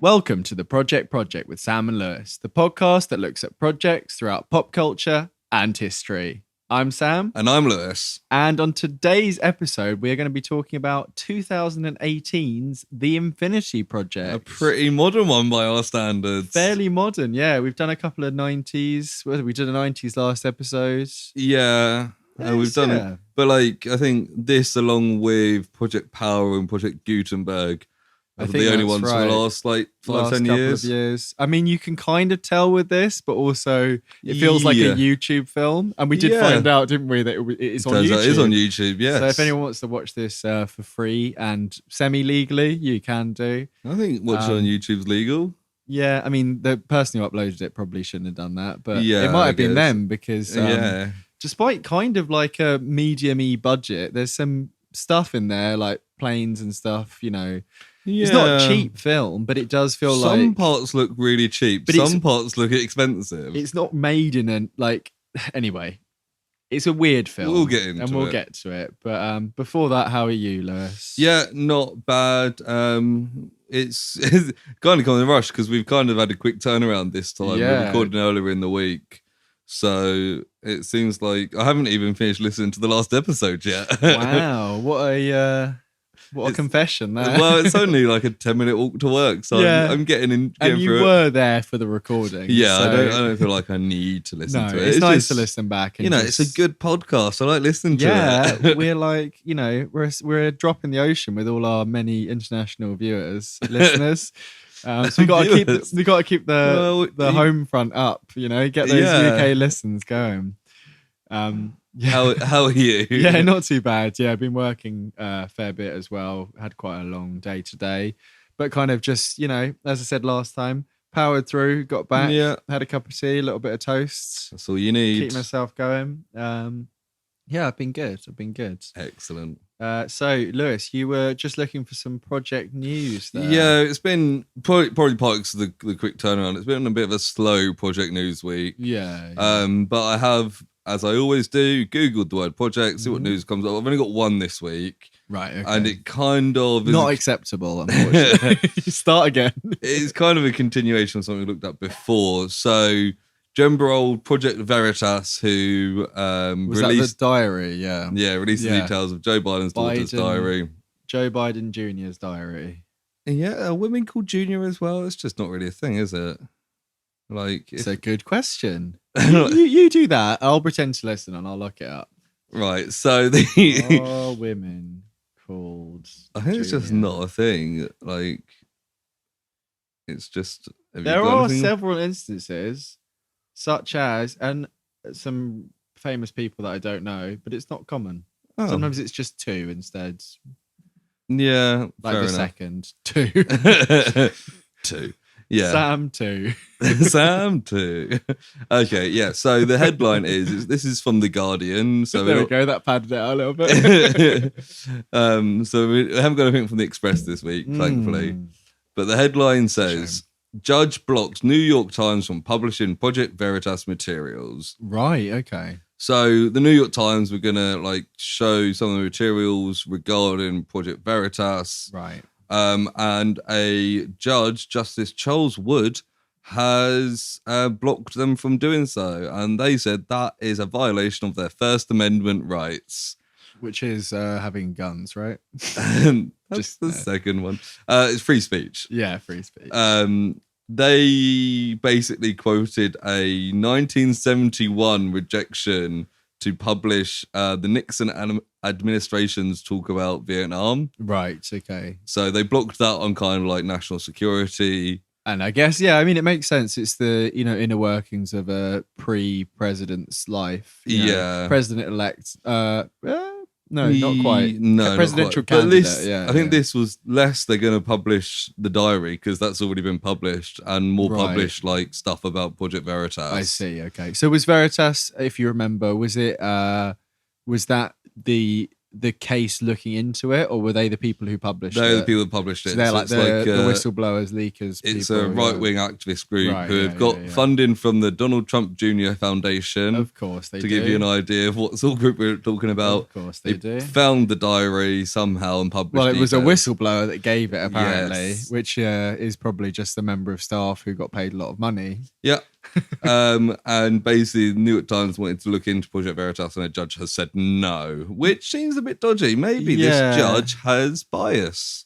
Welcome to the Project with Sam and Lewis, the podcast that looks at projects throughout pop culture and history. I'm Sam. And I'm Lewis. And on today's episode, we are going to be talking about 2018's The Infinity Project. A pretty modern one by our standards. Fairly modern, yeah. We've done a couple of 90s. Well, we did a 90s last episode. Yeah. We've done it. But I think this, along with Project Power and Project Gutenberg, are the only ones for the last 5-10 years. I mean, you can kind of tell with this, but also it feels like a YouTube film. And we did find out, didn't we, that it is on YouTube. It is on YouTube, yes. So if anyone wants to watch this for free and semi-legally, you can do. I think watching on YouTube's legal. Yeah, I mean, the person who uploaded it probably shouldn't have done that, but it might have been them because despite kind of like a medium-y budget, there's some stuff in there like planes and stuff, you know. Yeah. It's not a cheap film, but it does feel some parts look really cheap, but some parts look expensive. It's not made in anyway, it's a weird film. We'll get into it. And we'll get to it. But before that, how are you, Lewis? Yeah, not bad. It's kind of come in a rush because we've kind of had a quick turnaround this time. Yeah. We're recording earlier in the week. So it seems like I haven't even finished listening to the last episode yet. Wow, what a confession there. Well, it's only like a 10-minute walk to work, so I'm getting in. And you were there for the recording. Yeah, so I don't feel like I need to listen to it. It's nice to listen back. And it's a good podcast. I like listening to it. Yeah, we're like, we're a drop in the ocean with all our many international listeners. So we got to keep the home front up. Get those UK listens going. How are you? Yeah, not too bad. Yeah, I've been working a fair bit as well. Had quite a long day today, but kind of just, as I said last time, powered through, got back, had a cup of tea, a little bit of toast. That's all you need. Keep myself going. I've been good. Excellent. So, Lewis, you were just looking for some project news there. Yeah, it's been probably part of the quick turnaround. It's been a bit of a slow project news week. Yeah. But I have, as I always do, Googled the word project, see what news comes up. I've only got one this week. Right, okay. And it kind of is not acceptable, unfortunately. Start again. It's kind of a continuation of something we looked at before. So, remember old Project Veritas, who released the diary, released the details of Joe Biden's daughter's diary. Joe Biden Jr.'s diary. Yeah, are women called Junior as well? It's just not really a thing, is it? It's a good question. you do that. I'll pretend to listen and I'll look it up. Right, so are women called I think it's just not a thing. It's just... There are several instances, such as, and some famous people that I don't know, but it's not common. Oh. Sometimes it's just two instead. Yeah, like the enough. Second. Two. Two. Yeah. Sam 2. Sam 2. Okay, yeah. So the headline is this is from The Guardian. So there we go. That padded it out a little bit. So we haven't got anything from The Express this week, thankfully. But the headline says, Judge blocks New York Times from publishing Project Veritas materials. Right, okay. So the New York Times were going to show some of the materials regarding Project Veritas. Right. And a judge, Justice Charles Wood, has blocked them from doing so. And they said that is a violation of their First Amendment rights. Which is having guns, right? That's the second one. It's free speech. Yeah, free speech. They basically quoted a 1971 rejection to publish the Nixon administration's talk about Vietnam. Right, okay. So they blocked that on kind of national security. And I guess, it makes sense. It's the, inner workings of a pre-president's life. President-elect. No, not quite. No, presidential not quite. Candidate. I think this was less they're going to publish the diary because that's already been published, and more publish stuff about Project Veritas. I see. Okay, so was Veritas, if you remember, was that the the case looking into it, or were they the people who published it? They're the people who published it. So they're the whistleblowers, leakers. It's people, a right-wing activist group who have got funding from the Donald Trump Jr. Foundation. Of course they do. To give you an idea of what sort of group we're talking about. Of course they do. Found the diary somehow and published it. Well, it was a whistleblower that gave it, apparently, which is probably just a member of staff who got paid a lot of money. Yeah. And basically the New York Times wanted to look into Project Veritas and a judge has said no, which seems a bit dodgy. Maybe this judge has bias.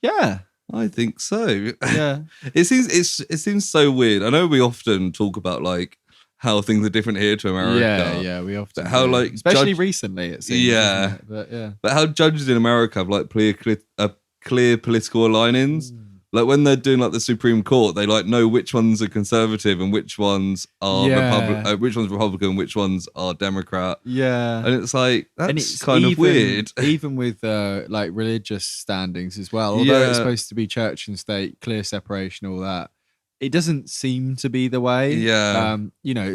Yeah. I think so. Yeah. It seems so weird. I know we often talk about like how things are different here to America. Yeah, we often how do. like especially recently it seems. Yeah. But how judges in America have like clear political alignings. Like when they're doing like the Supreme Court, they like know which ones are conservative and which ones are which ones Republican, which ones are Democrat. Yeah, and it's like that's kind of weird. Even with like religious standings as well. Although it's supposed to be church and state, clear separation, all that. It doesn't seem to be the way. Yeah.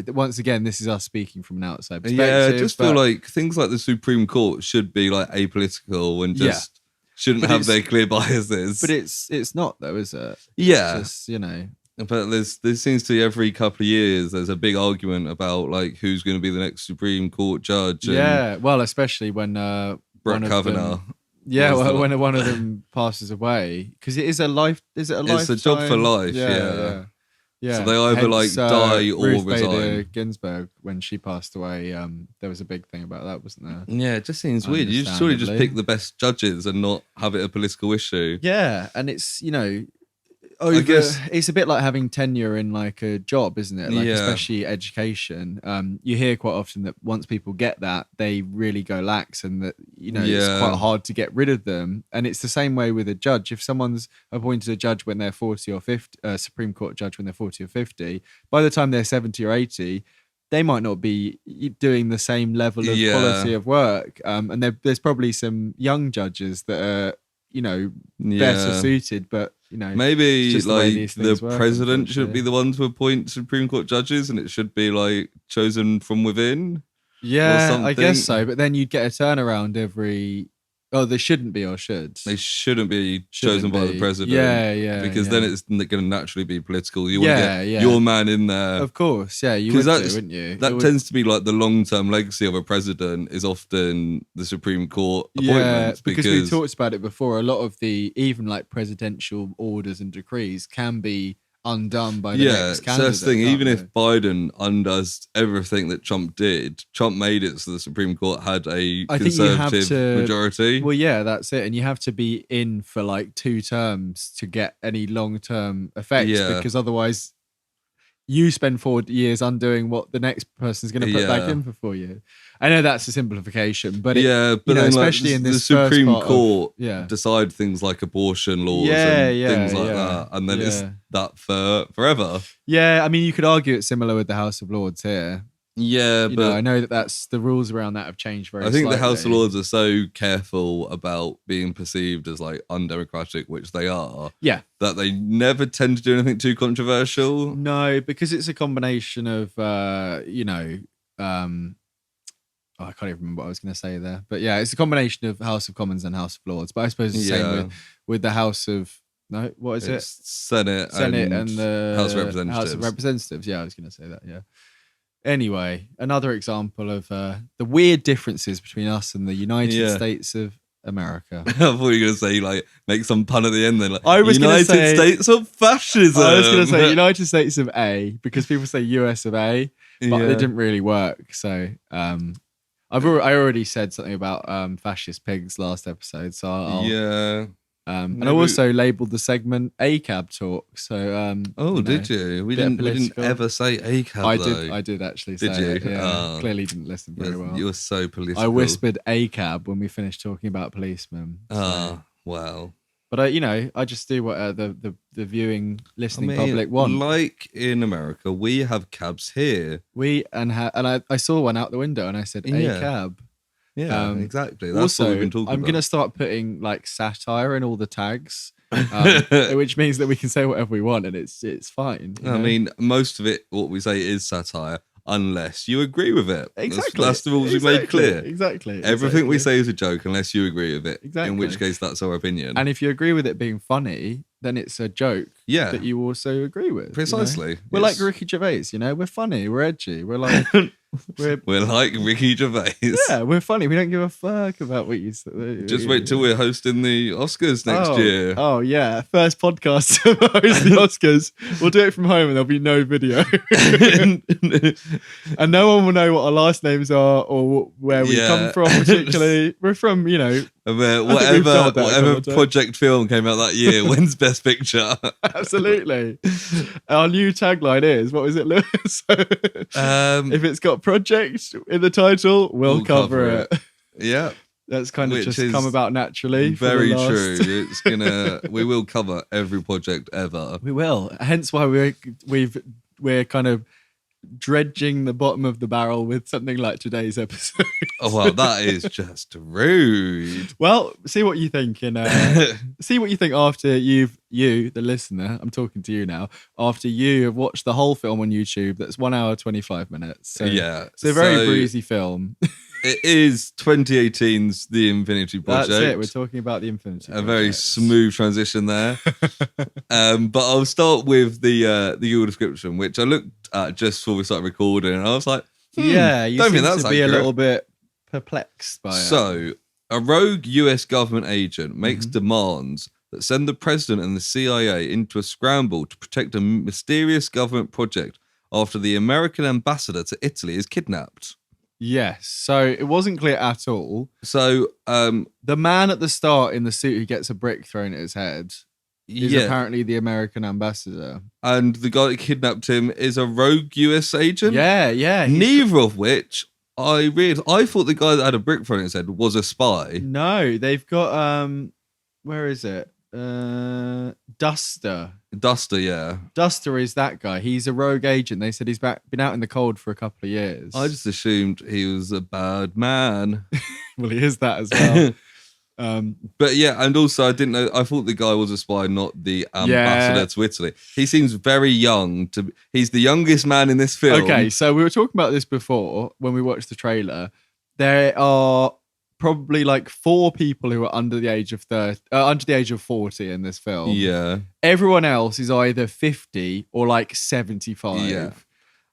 Once again, this is us speaking from an outside perspective. Yeah, I just feel like things like the Supreme Court should be like apolitical and just. Shouldn't have their clear biases. But it's not though, is it? Yeah. It's just, But there seems to be every couple of years there's a big argument about like who's going to be the next Supreme Court judge. Yeah, well, especially when Brett Kavanaugh. When one of them passes away, because it is a life. Is it a life? It's a job for life. Yeah. So they either die or Ruth resign. Bader Ginsburg, when she passed away, there was a big thing about that, wasn't there? Yeah, it just seems weird. You should surely just pick the best judges and not have it a political issue. Yeah, and it's I guess it's a bit like having tenure in like a job, isn't it? Like especially education. You hear quite often that once people get that, they really go lax, and that it's quite hard to get rid of them. And it's the same way with a judge. If someone's appointed a judge when they're 40 or 50, Supreme Court judge when they're 40 or 50, by the time they're 70 or 80, they might not be doing the same level of quality of work. And there's probably some young judges that are better suited, but maybe like the president shouldn't be the one to appoint Supreme Court judges, and it should be like chosen from within. Yeah, I guess so. But then you'd get a turnaround every. Oh, they shouldn't be, or should they shouldn't be chosen by the president? Yeah. Because then it's going to naturally be political. You want to get your man in there, of course. Yeah, you would wouldn't you? That tends to be like the long-term legacy of a president is often the Supreme Court appointments. Because we talked about it before. A lot of the even like presidential orders and decrees can be undone by the next candidate. So that's the thing. Even if Biden undoes everything that Trump did, Trump made it so the Supreme Court had a conservative majority. Well, yeah, that's it. And you have to be in for like 2 terms to get any long-term effects, because otherwise you spend 4 years undoing what the next person's going to put back in for 4 years. I know that's a simplification, but especially in this the Supreme first Court decide things like abortion laws and things like that, and then it's that for forever. Yeah, I mean, you could argue it's similar with the House of Lords here. Yeah, but I know that's the rules around that have changed very. I think slightly. The House of Lords are so careful about being perceived as like undemocratic, which they are. Yeah, that they never tend to do anything too controversial. No, because it's a combination of I can't even remember what I was going to say there. But yeah, it's a combination of House of Commons and House of Lords. But I suppose it's the same with the House of... No, what is it? Senate and the House of Representatives. House of Representatives. Yeah, I was going to say that, yeah. Anyway, another example of the weird differences between us and the United States of America. I thought you were going to say, like, make some pun at the end then. Like, United States of fascism. I was going to say United States of A, because people say US of A, but it didn't really work. So... I already said something about fascist pigs last episode, so I'll and I also labelled the segment ACAB talk. So did you? We didn't ever say ACAB. I did actually say it. Yeah. Clearly didn't listen very well. You were so political. I whispered ACAB when we finished talking about policemen. Wow. But I just do what the viewing, listening public want. Like in America, we have cabs here. I saw one out the window, and I said, "A cab." Yeah, exactly. That's what we've been talking about. I'm going to start putting like satire in all the tags, which means that we can say whatever we want, and it's fine. I mean, most of it, what we say is satire. unless you agree with it. Exactly. That's the rules we made clear. Exactly. Everything we say is a joke unless you agree with it. Exactly. In which case, that's our opinion. And if you agree with it being funny, then it's a joke that you also agree with. Precisely. You know? We're like Ricky Gervais, we're funny, we're edgy, we're like we're like Ricky Gervais. Yeah, we're funny. We don't give a fuck about what you say. Just wait till we're hosting the Oscars next year. Oh yeah, first podcast to host the Oscars. We'll do it from home and there'll be no video, and no one will know what our last names are or where we come from. Particularly, we're from whatever project film came out that year wins Best Picture. Absolutely. Our new tagline is, what was it, Lewis? If it's got project in the title, we'll cover it. Yeah. That's kind of just come about naturally. Very true. It's we will cover every project ever. We will. Hence why we're kind of dredging the bottom of the barrel with something like today's episode. Oh well, that is just rude. Well, see what you think see what you think after you, the listener, I'm talking to you now, after you have watched the whole film on YouTube. That's 1 hour 25 minutes. So, it's a very breezy film. It is 2018's The Infinity Project. That's it. We're talking about The Infinity Project. A very smooth transition there. But I'll start with the Google description, which I looked at just before we started recording, and I was like, you don't think that's be a little bit perplexed by it. So, a rogue US government agent makes demands that send the president and the CIA into a scramble to protect a mysterious government project after the American ambassador to Italy is kidnapped. Yes, so it wasn't clear at all. So, the man at the start in the suit who gets a brick thrown at his head is apparently the American ambassador. And the guy that kidnapped him is a rogue US agent? Yeah. Neither of which I thought the guy that had a brick thrown at his head was a spy. No, they've got, where is it? Duster, yeah. Duster is that guy. He's a rogue agent. They said he's been out in the cold for a couple of years. I just assumed he was a bad man. Well, he is that as well. But yeah, and also I didn't know. I thought the guy was a spy, not the ambassador to Italy. He seems very young. He's the youngest man in this film. Okay, so we were talking about this before when we watched the trailer. There are probably like 4 people who are under the age of 40 in this film. Yeah. Everyone else is either 50 or like 75. Yeah.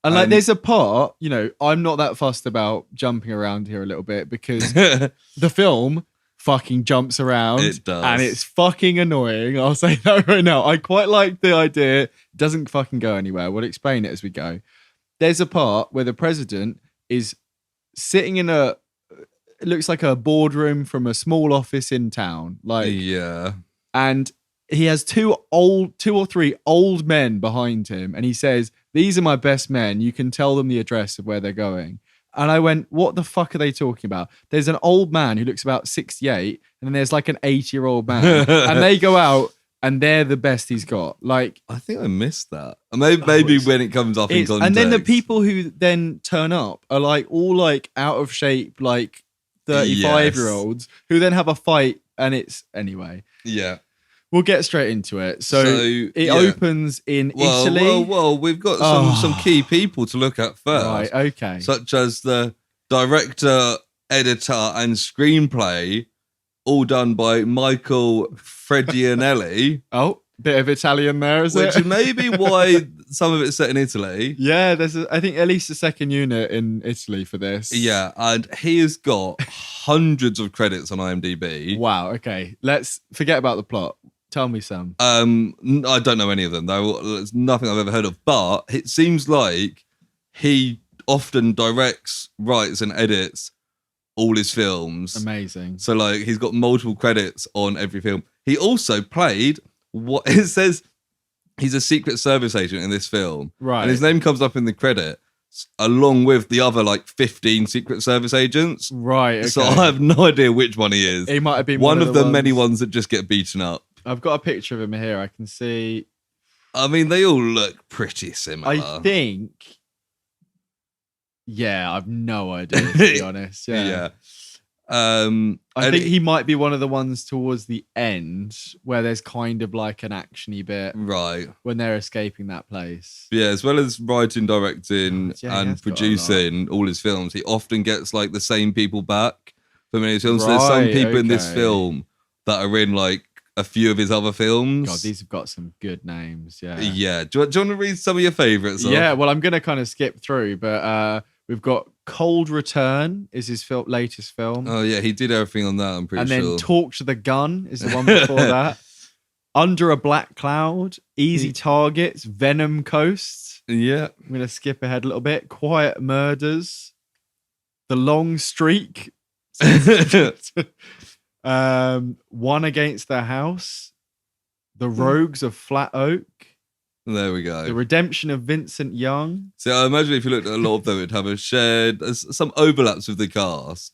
And like there's a part, I'm not that fussed about jumping around here a little bit because the film fucking jumps around. It does. And it's fucking annoying. I'll say that right now. I quite like the idea. It doesn't fucking go anywhere. We'll explain it as we go. There's a part where the president is sitting in it looks like a boardroom from a small office in town. And he has 2 or 3 old men behind him. And he says, "These are my best men. You can tell them the address of where they're going." And I went, what the fuck are they talking about? There's an old man who looks about 68, and then there's like an 80-year-old man. And they go out, and they're the best he's got. Like, I think I missed that. Maybe when it comes up in context. And then the people who then turn up are like all like out of shape, like 35-year-olds who then have a fight, and it's anyway. Yeah. We'll get straight into it. So it opens in Italy. Well, we've got some key people to look at first. Right, okay. Such as the director, editor, and screenplay, all done by Michael Fredianelli. Oh, bit of Italian there, is it? Which may be why some of it's set in Italy. Yeah, there's I think at least a second unit in Italy for this. Yeah, and he has got hundreds of credits on IMDb. Wow, okay. Let's forget about the plot. Tell me some. I don't know any of them, though. There's nothing I've ever heard of. But it seems like he often directs, writes, and edits all his films. Amazing. So, like, he's got multiple credits on every film. He also played what it says he's a Secret Service agent in this film. Right. And his name comes up in the credits along with the other, like, 15 Secret Service agents. Right. Okay. So I have no idea which one he is. He might have been one of the many ones that just get beaten up. I've got a picture of him here. I can see. I mean, they all look pretty similar. I think. Yeah, I've no idea, to be honest. Yeah. I think he might be one of the ones towards the end where there's kind of like an actiony bit, right? When they're escaping that place. Yeah, as well as writing, directing, and producing all his films, he often gets like the same people back for many films. Right, so there's some people in this film that are in like a few of his other films. God, these have got some good names. Yeah. Yeah. Do you want to read some of your favourites? Yeah. Well, I'm going to kind of skip through, but we've got Cold Return is his latest film. Oh yeah, he did everything on that. I'm pretty sure. And then Talk to the Gun is the one before that. Under a Black Cloud, Easy Targets, Venom Coast. Yeah. I'm going to skip ahead a little bit. Quiet Murders, The Long Streak. One Against the House, The Rogues of Flat Oak. There we go. The Redemption of Vincent Young. So I imagine if you looked at a lot of them, it'd have some overlaps with the cast.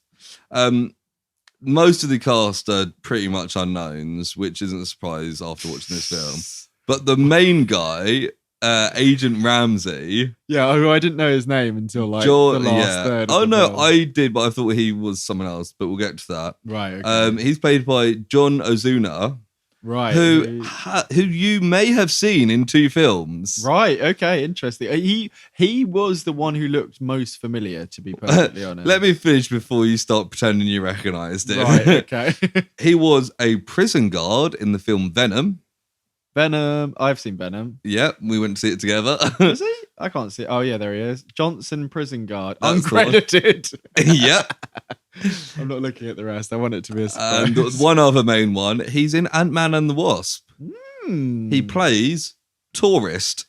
Most of the cast are pretty much unknowns, which isn't a surprise after watching this film. But the main guy, Agent Ramsey. Yeah, I didn't know his name until like the last third. Oh no, I did, but I thought he was someone else. But we'll get to that. Right. Okay. He's played by John Ozuna. Right. Who you may have seen in 2 films. Right. Okay. Interesting. He was the one who looked most familiar, to be perfectly honest. Let me finish before you start pretending you recognised it. Right. Okay. He was a prison guard in the film Venom. Venom. I've seen Venom. Yeah, we went to see it together. Is he? I can't see. Oh yeah, there he is. Johnson, prison guard, uncredited. Yeah. I'm not looking at the rest. I want it to be a surprise. And one other main one. He's in Ant-Man and the Wasp. He plays Tourist.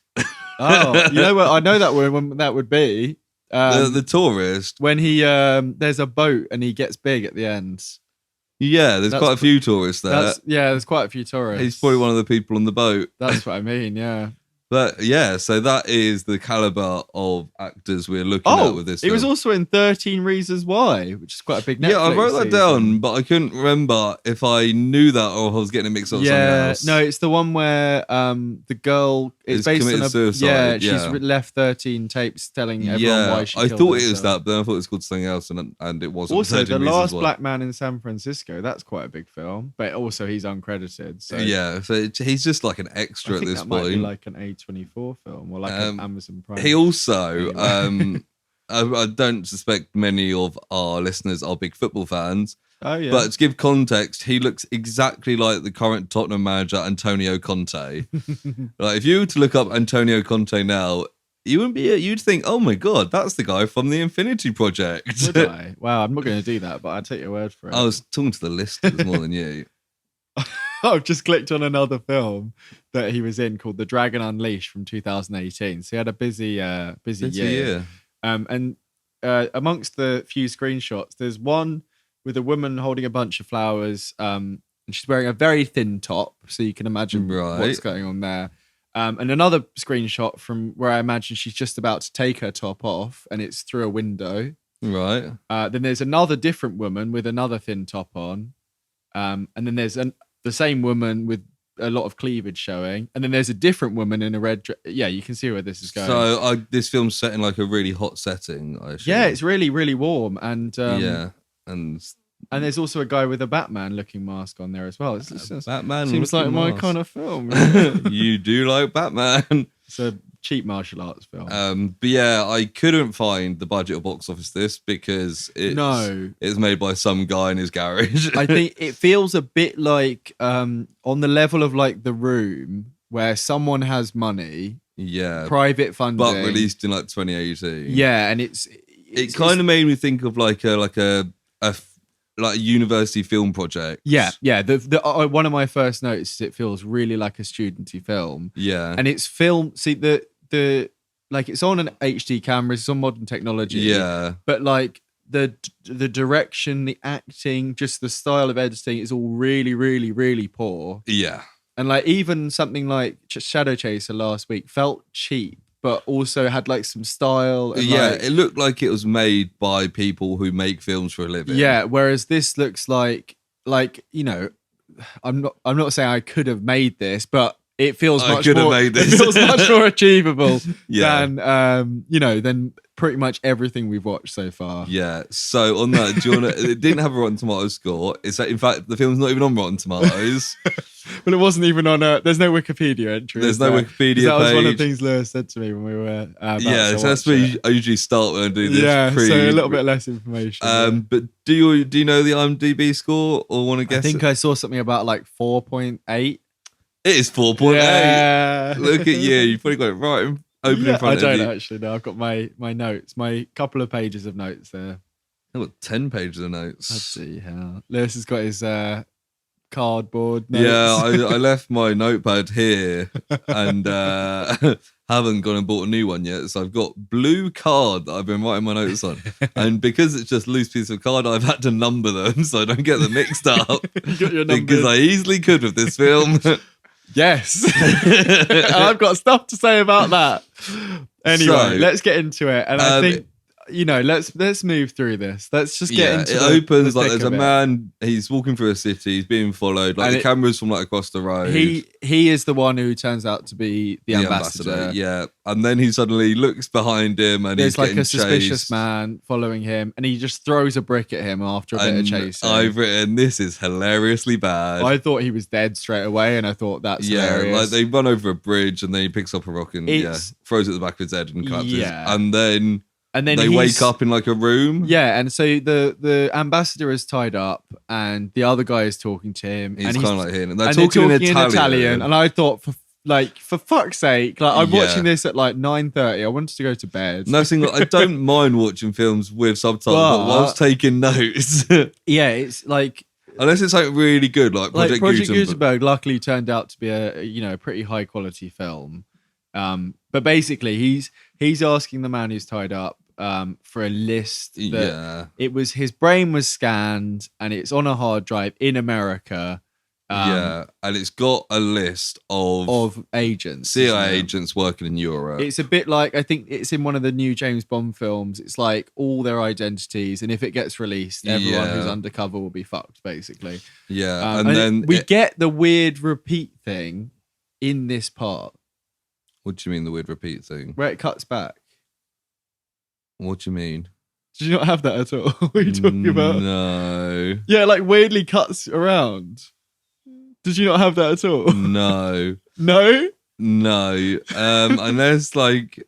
Oh, you know what? I know that when that would be. The Tourist. When he there's a boat and he gets big at the end. Yeah, there's quite a few tourists there. There's quite a few tourists. He's probably one of the people on the boat. That's what I mean, yeah. But yeah, so that is the caliber of actors we're looking at with this film. He was also in 13 Reasons Why, which is quite a big Netflix I wrote that season. down, but I couldn't remember if I knew that or if I was getting it mixed up with something else. No, it's the one where the girl is based on suicide. She's left 13 tapes telling everyone why she killed I thought herself. it was that, but then I thought it was called something else, and it wasn't. Also, The Last Black Man in San Francisco, that's quite a big film, but also he's uncredited. So so he's just like an extra at this point. Might be like an A24 film. Or like an Amazon Prime. He also, I don't suspect many of our listeners are big football fans. Oh yeah. But to give context, he looks exactly like the current Tottenham manager Antonio Conte. Like if you were to look up Antonio Conte now, you'd think, oh my god, that's the guy from the Infinity Project. Would I? Wow, I'm not going to do that, but I'd take your word for it. I was talking to the listeners more than you. I've just clicked on another film that he was in called The Dragon Unleashed from 2018. So he had a busy year. And amongst the few screenshots, there's one with a woman holding a bunch of flowers, and she's wearing a very thin top, so you can imagine what's going on there. And another screenshot from where I imagine she's just about to take her top off, and it's through a window. Right. Then there's another different woman with another thin top on. And then there's the same woman with a lot of cleavage showing, and then there's a different woman in a red dress. Yeah, you can see where this is going. So this film's set in like a really hot setting, I assume. Yeah, it's really, really warm, and and there's also a guy with a Batman-looking mask on there as well. Batman seems like my kind of film. You do like Batman. It's a cheap martial arts film. But yeah, I couldn't find the budget or box office this because it's made by some guy in his garage. I think it feels a bit like on the level of like The Room, where someone has money, private funding, but released in like 2018. Yeah, and it kind of made me think of like a university film project. Yeah. The one of my first notes is it feels really like a studenty film. Yeah, and it's film. See the like it's on an HD camera. It's on modern technology. Yeah, but like the direction, the acting, just the style of editing is all really, really, really poor. Yeah, and like even something like Shadow Chaser last week felt cheap, but also had like some style. And it looked like it was made by people who make films for a living. Yeah, whereas this looks like I'm not saying I could have made this, but it feels much more. It feels much more achievable than pretty much everything we've watched so far. Yeah. So on that, do you want to? It didn't have a Rotten Tomatoes score. It's in fact the film's not even on Rotten Tomatoes. Well, it wasn't even on there's no Wikipedia entry. There's no Wikipedia page. That was one of the things Lewis said to me when we were so that's where I usually start when I do this. Yeah, so a little bit less information. But do you know the IMDb score or want to guess? I think I saw something about like 4.8. It is 4.8. Yeah. Look at you. You've probably got it right open in front of you. I don't actually know. I've got my notes, my couple of pages of notes there. I've got 10 pages of notes. Let's see how. Lewis has got his cardboard notes. Yeah, I left my notepad here and haven't gone and bought a new one yet. So I've got blue card that I've been writing my notes on. And because it's just loose piece of card, I've had to number them so I don't get them mixed up. Because I easily could with this film. Yes. And I've got stuff to say about that. Anyway, let's get into it. And I think, let's move through this. Let's just get into it. It opens like there's a man, he's walking through a city, he's being followed, like the camera's from like across the road. He is the one who turns out to be the ambassador. Yeah. And then he suddenly looks behind him and there's he's like a suspicious man following him and he just throws a brick at him after a bit of chasing. I've written, this is hilariously bad. I thought he was dead straight away and I thought that's hilarious. Like they run over a bridge and then he picks up a rock and throws it at the back of his head and collapses. Yeah. And then they wake up in like a room. Yeah, and so the ambassador is tied up and the other guy is talking to him. He's kind of like here. And they're talking in Italian. And I thought, for fuck's sake, like I'm watching this at like 9:30. I wanted to go to bed. No, I don't mind watching films with subtitles, but whilst taking notes. Yeah, it's like... Unless it's like really good, like Project Gutenberg luckily turned out to be a pretty high quality film. But basically he's asking the man who's tied up for a list that it was his brain was scanned and it's on a hard drive in America. And it's got a list of agents, CIA agents working in Europe. It's a bit like, I think it's in one of the new James Bond films. It's like all their identities, and if it gets released, everyone who's undercover will be fucked, basically. Yeah, and then we get the weird repeat thing in this part. What do you mean the weird repeat thing? Where it cuts back. What do you mean? Did you not have that at all? What are you talking about? No. Yeah, like weirdly cuts around. Did you not have that at all? No. No? No. Unless like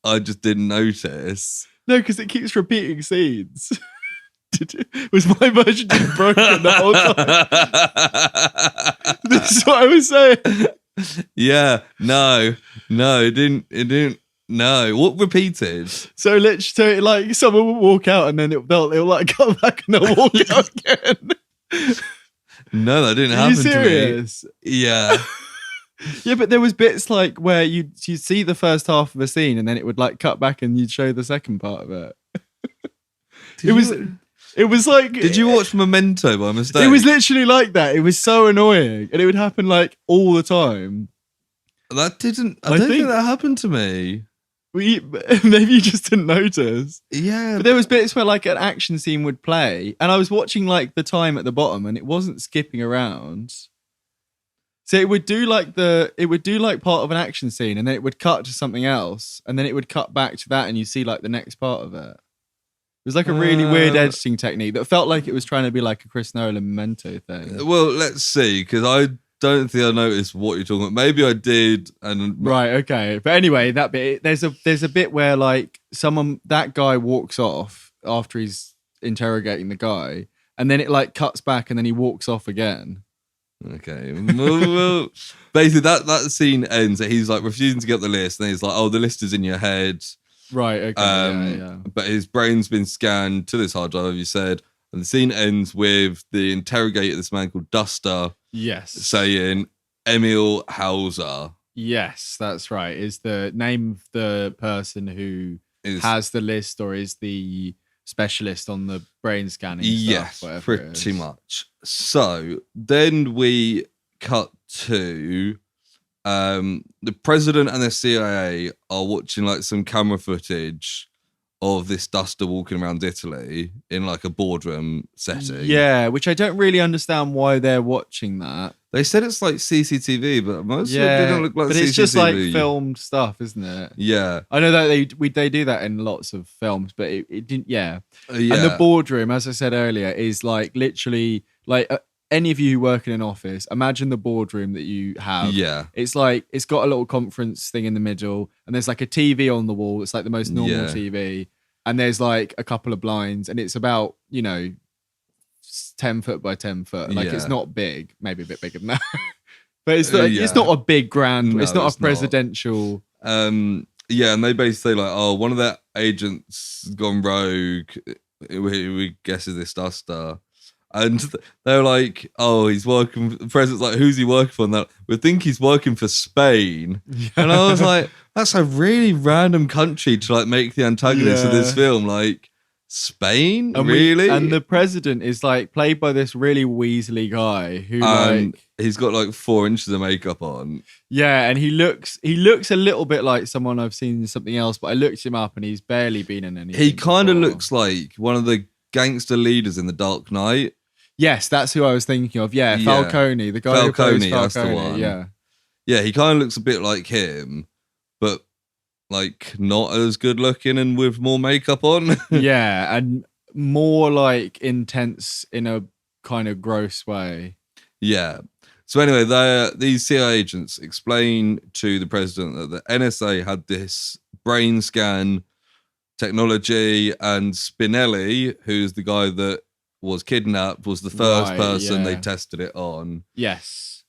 I just didn't notice. No, because it keeps repeating scenes. Was my version just broken the whole time? This is what I was saying. Yeah. No, it didn't. No, what repeated? So literally, like someone will walk out and then it'll like come back and they'll walk out again. No, that didn't happen to me. Yeah. Yeah, but there was bits like where you'd see the first half of a scene and then it would like cut back and you'd show the second part of it. It was like... Did you watch Memento by mistake? It was literally like that. It was so annoying. And it would happen like all the time. That didn't... I don't think that happened to me. Maybe you just didn't notice. Yeah. But there was bits where like an action scene would play and I was watching like the time at the bottom and it wasn't skipping around. So it would do like part of an action scene and then it would cut to something else and then it would cut back to that and you see like the next part of it. It was like a really weird editing technique that felt like it was trying to be like a Chris Nolan Memento thing. Well, let's see, because I don't think I noticed what you're talking about. Maybe I did. Right, okay. But anyway, that bit, there's a bit where like that guy walks off after he's interrogating the guy and then it like cuts back and then he walks off again. Okay. Well, basically that scene ends that he's like refusing to get the list and he's like, oh, the list is in your head. Right, okay. Yeah. But his brain's been scanned to this hard drive, you said. And the scene ends with the interrogator, this man called Duster, saying Emil Hauser. Yes, that's right. Is the name of the person who has the list or is the specialist on the brain scanning stuff? Yes, pretty much. So then we cut to the president and the CIA are watching like some camera footage of this duster walking around Italy in like a boardroom setting. Yeah, which I don't really understand why they're watching that. They said it's like CCTV, but most of it didn't look like CCTV. But it's just like filmed stuff, isn't it? Yeah. I know that they do that in lots of films, but it didn't, yeah. And the boardroom, as I said earlier, is like literally like any of you who work in an office, imagine the boardroom that you have. Yeah. It's like, it's got a little conference thing in the middle, and there's like a TV on the wall. It's like the most normal TV. And there's like a couple of blinds, and it's about, 10 foot by 10 foot. Like it's not big, maybe a bit bigger than that. But it's not a big grand, it's not a presidential. And they basically say like, oh, one of their agents gone rogue. We guess is this duster. And they're like, oh, he's working. The president's like, who's he working for? And like, we think he's working for Spain. Yeah. And I was like, that's a really random country to like make the antagonist of this film. Like, Spain? And really? And the president is like played by this really weaselly guy who he's got like 4 inches of makeup on. Yeah, and he looks a little bit like someone I've seen in something else, but I looked him up and he's barely been in anything. He kind of looks like one of the gangster leaders in The Dark Knight. Yes, that's who I was thinking of. Yeah, Falcone, the guy who plays Falcone. That's the one. Yeah, he kind of looks a bit like him, but like not as good looking and with more makeup on. Yeah, and more like intense in a kind of gross way. Yeah. So anyway, these CIA agents explain to the president that the NSA had this brain scan technology, and Spinelli, who's the guy that was kidnapped, was the first person they tested it on. Yes.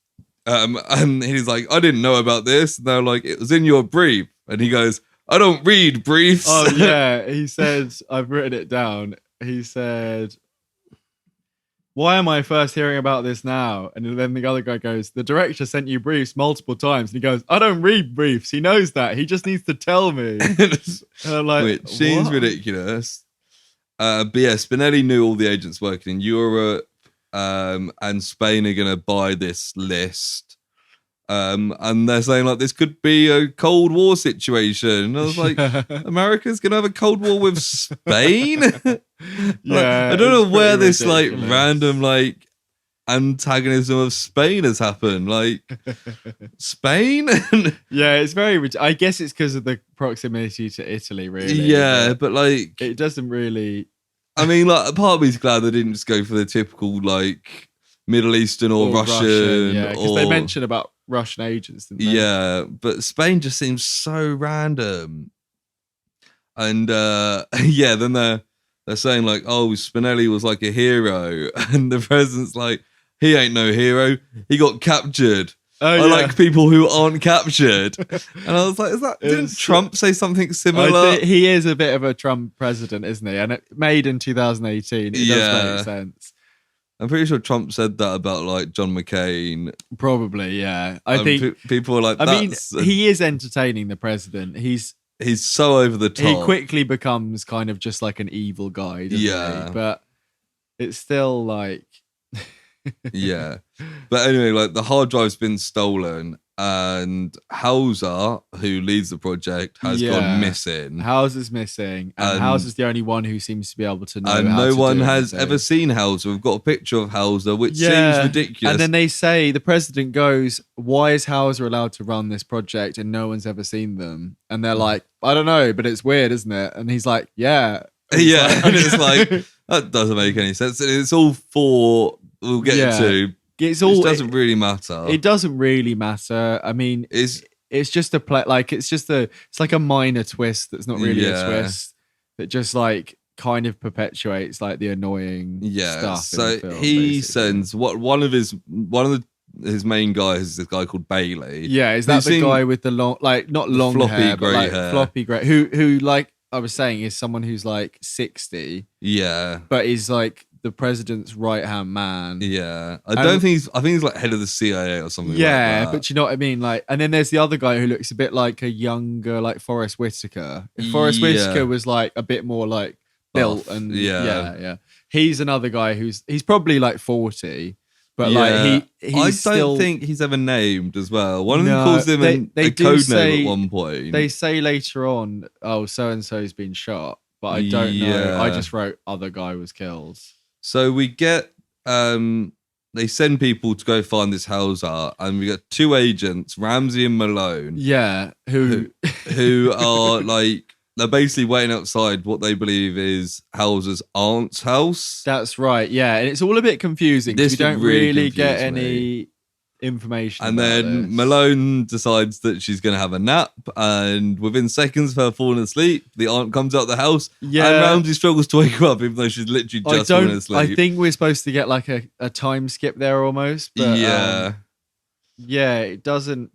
And he's like, I didn't know about this. And they're like, it was in your brief. And he goes, I don't read briefs. Oh, yeah. He said, I've written it down. He said, why am I first hearing about this now? And then the other guy goes, the director sent you briefs multiple times. And he goes, I don't read briefs. He knows that. He just needs to tell me. And I'm like, which seems ridiculous. But yeah, Spinelli knew all the agents working in Europe, and Spain are going to buy this list. And they're saying like this could be a Cold War situation. And I was like, America's going to have a Cold War with Spain? Yeah, I don't know where this ridiculous. Like random like antagonism of Spain has happened. Like Spain? Yeah, it's very. I guess it's because of the proximity to Italy, really. Yeah, but like it doesn't really. I mean, like part of me's glad they didn't just go for the typical like Middle Eastern or Russian. Yeah, because they mentioned about Russian agents, didn't they? Yeah, but Spain just seems so random. And then they're saying like, oh, Spinelli was like a hero, and the president's like, he ain't no hero. He got captured. I like people who aren't captured. And I was like, didn't Trump say something similar? He is a bit of a Trump president, isn't he? And it made in 2018. It does make sense. I'm pretty sure Trump said that about like John McCain. Probably, yeah. I think people are like, I mean, he is entertaining, the president. He's so over the top. He quickly becomes kind of just like an evil guy, doesn't he? But it's still like... Yeah. But anyway, like the hard drive's been stolen, and Hauser, who leads the project, has gone missing. Hauser's missing, and Hauser's the only one who seems to be able to know. And no one has ever seen Hauser. We've got a picture of Hauser, which seems ridiculous. And then they say, the president goes, why is Hauser allowed to run this project and no one's ever seen them? And they're like, I don't know, but it's weird, isn't it? And he's like, yeah. And it's like, that doesn't make any sense. And it's all for... We'll get to. It doesn't really matter. It doesn't really matter. I mean, it's just a play. Like it's like a minor twist that's not really a twist. That just like kind of perpetuates like the annoying stuff. So in the film, he basically. sends one of his main guys is this guy called Bailey. Yeah, is that the guy with the long, like not long floppy hair, grey but like hair. floppy grey? Who like I was saying is someone who's like 60. Yeah, but is like the president's right-hand man. Yeah. I think he's like head of the CIA or something like that. But you know what I mean? Like, and then there's the other guy who looks a bit like a younger, like Forrest Whitaker. If Forrest Whitaker was like a bit more like built and he's another guy he's probably like 40, but like he's I don't think he's ever named as well. One of them calls him a code name at one point. They say later on, oh, so-and-so's been shot. but I don't know. I just wrote other guy was killed. So we get they send people to go find this Hauser, and we got two agents, Ramsey and Malone. Yeah, who are like, they're basically waiting outside what they believe is Hauser's aunt's house. That's right. Yeah, and it's all a bit confusing because we don't really get any information. And then Malone decides that she's going to have a nap, and within seconds of her falling asleep, the aunt comes out the house. Yeah, and Ramsey struggles to wake her up, even though she's literally just fallen asleep. I think we're supposed to get like a time skip there almost. But, yeah, it doesn't.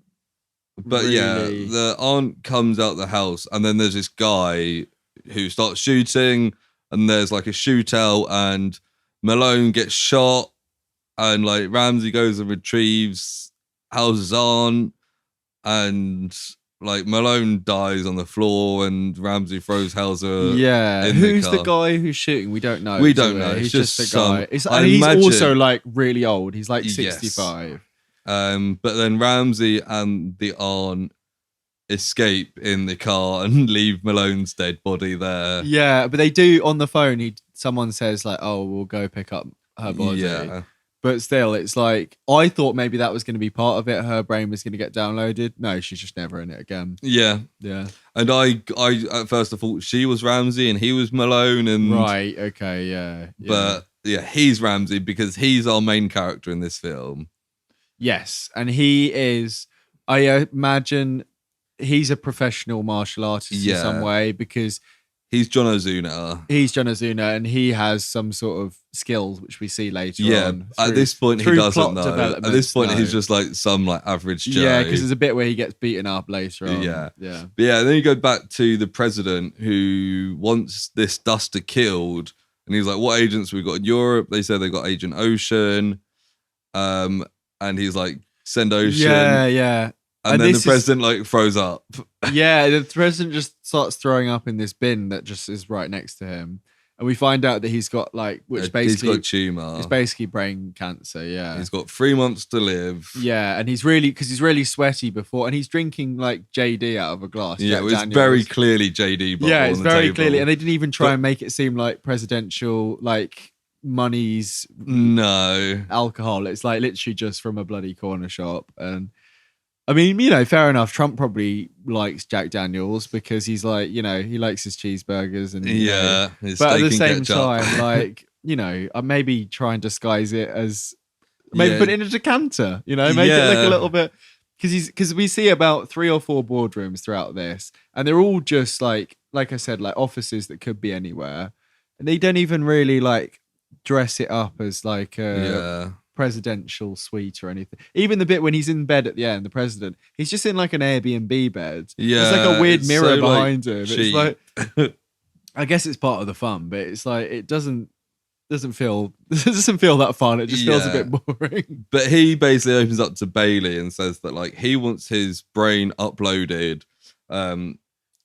But really... the aunt comes out the house, and then there's this guy who starts shooting, and there's like a shootout, and Malone gets shot. And like Ramsey goes and retrieves Hauser's aunt, and like Malone dies on the floor, and Ramsey throws Hauser. Yeah, in who's the car. the guy who's shooting? We don't know. We don't know. He's just the guy. He's also like really old. He's like 65. But then Ramsey and the aunt escape in the car and leave Malone's dead body there. Yeah, but they do on the phone. Someone says like, "Oh, we'll go pick up her body." Yeah. But still, it's like, I thought maybe that was going to be part of it. Her brain was going to get downloaded. No, she's just never in it again. Yeah. Yeah. And I at first I thought she was Ramsey and he was Malone. And right, okay, yeah. But yeah, he's Ramsey because he's our main character in this film. Yes, and he is, I imagine he's a professional martial artist in some way because... He's John Ozuna. And he has some sort of skills which we see later on. At this point he doesn't know. At this point he's just like some like average Joe. Yeah, because there's a bit where he gets beaten up later on. Yeah. But yeah, then you go back to the president who wants this duster killed, and he's like, "What agents we got in Europe?" They say they got Agent Ocean, and he's like, "Send Ocean." Yeah. And then the president like throws up. Yeah, the president just starts throwing up in this bin that just is right next to him. And we find out that he's got like, basically... He's got a tumour. It's basically brain cancer, yeah. He's got 3 months to live. Yeah, and he's really sweaty before, and he's drinking like JD out of a glass. Yeah, it was very clearly JD bottle. Yeah, it's very clearly, and they didn't even try and make it seem like presidential, like monies. No. Alcohol. It's like literally just from a bloody corner shop. And I mean, fair enough. Trump probably likes Jack Daniels because he's like, he likes his cheeseburgers and but at the same time, like, maybe try and disguise it as put it in a decanter, make it look a little bit because we see about 3 or 4 boardrooms throughout this, and they're all just like I said, like offices that could be anywhere, and they don't even really like dress it up as like a presidential suite or anything. Even the bit when he's in bed at the end, the president, he's just in like an Airbnb bed. Yeah, there's like a weird mirror behind him. Cheap. It's like, I guess it's part of the fun, but it's like it doesn't feel that fun. It just feels a bit boring. But he basically opens up to Bailey and says that like he wants his brain uploaded,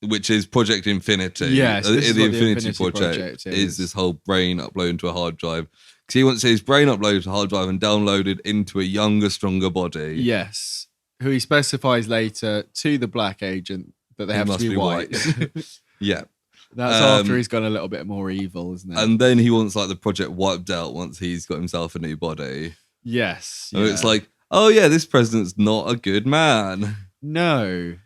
which is Project Infinity. Yes, the Infinity Project is this whole brain uploaded to a hard drive. Because he wants his brain uploaded to a hard drive and downloaded into a younger, stronger body. Yes. Who he specifies later to the black agent that they have to be white. Yeah. That's after he's gone a little bit more evil, isn't it? And then he wants like the project wiped out once he's got himself a new body. Yes. So it's like, oh yeah, this president's not a good man. No.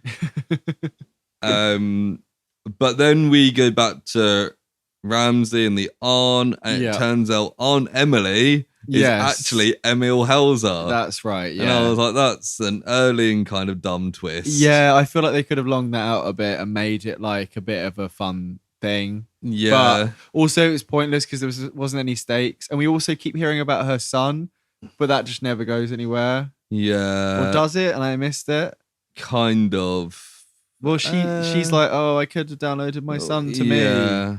But then we go back to Ramsey and the aunt, and it turns out Aunt Emily is actually Emil Hauser. That's right, yeah. And I was like, that's an early and kind of dumb twist. Yeah, I feel like they could have longed that out a bit and made it like a bit of a fun thing. Yeah. But also it was pointless because there wasn't any stakes. And we also keep hearing about her son, but that just never goes anywhere. Yeah. Or does it? And I missed it? Kind of. Well, she's like, oh, I could have downloaded my son to me. Yeah.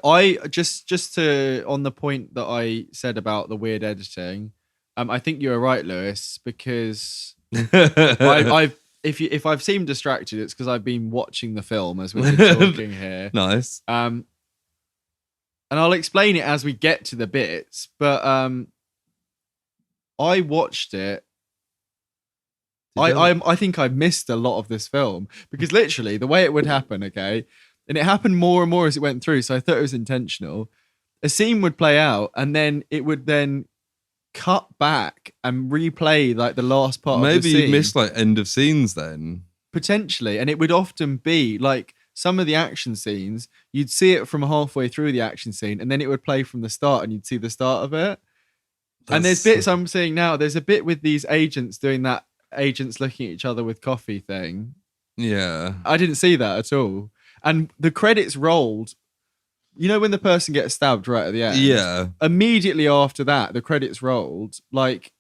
I just to on the point that I said about the weird editing, I think you were right, Lewis, because if I've seemed distracted, it's because I've been watching the film as we've been talking here. Nice. And I'll explain it as we get to the bits, but I watched it I think I missed a lot of this film because literally the way it would happen, okay, and it happened more and more as it went through. So I thought it was intentional. A scene would play out, and then it would then cut back and replay like the last part of the scene. Maybe you missed like end of scenes then. Potentially. And it would often be like some of the action scenes, you'd see it from halfway through the action scene, and then it would play from the start and you'd see the start of it. And there's bits I'm seeing now. There's a bit with these agents doing that agents looking at each other with coffee thing. Yeah. I didn't see that at all. And the credits rolled. You know when the person gets stabbed right at the end? Yeah. Immediately after that, the credits rolled. Like,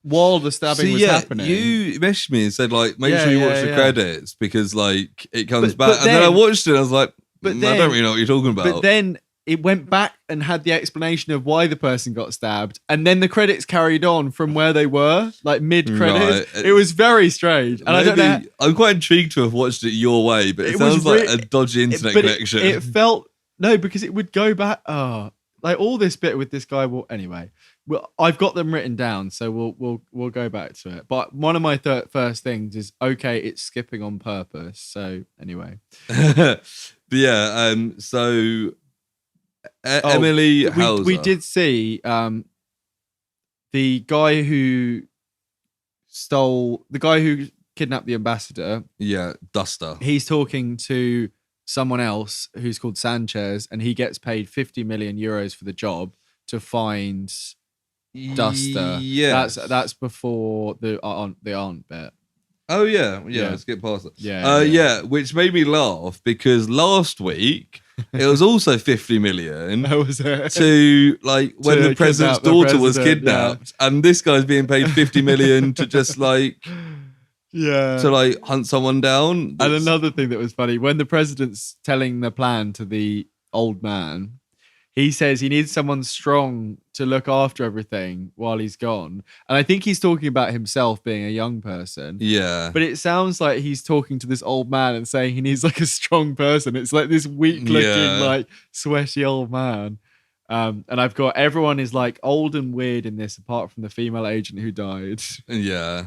while the stabbing was happening. You messaged me and said, like, make sure you watch the credits because, like, it comes back. And then I watched it and I was like, I don't really know what you're talking about. But then it went back and had the explanation of why the person got stabbed. And then the credits carried on from where they were, like mid-credits. Right. It was very strange. And I don't know. I'm quite intrigued to have watched it your way, but it sounds like a dodgy internet connection. It felt... No, because it would go back. Like all this bit with this guy. Well, anyway, I've got them written down, so we'll go back to it. But one of my first things is it's skipping on purpose. So anyway, but yeah. So Emily Hauser. We did see the guy who kidnapped the ambassador. Yeah, Duster. He's talking to someone else who's called Sanchez, and he gets paid 50 million euros for the job to find Duster. Yeah, that's before the aunt bit. Oh yeah. Let's get past it. Yeah, which made me laugh because last week it was also 50 million to like when the president's daughter was kidnapped, and this guy's being paid 50 million to just like. Yeah. To like hunt someone down. And another thing that was funny, when the president's telling the plan to the old man, he says he needs someone strong to look after everything while he's gone. And I think he's talking about himself being a young person. Yeah. But it sounds like he's talking to this old man and saying he needs like a strong person. It's like this weak looking, like sweaty old man. And I've got everyone is like old and weird in this, apart from the female agent who died. Yeah.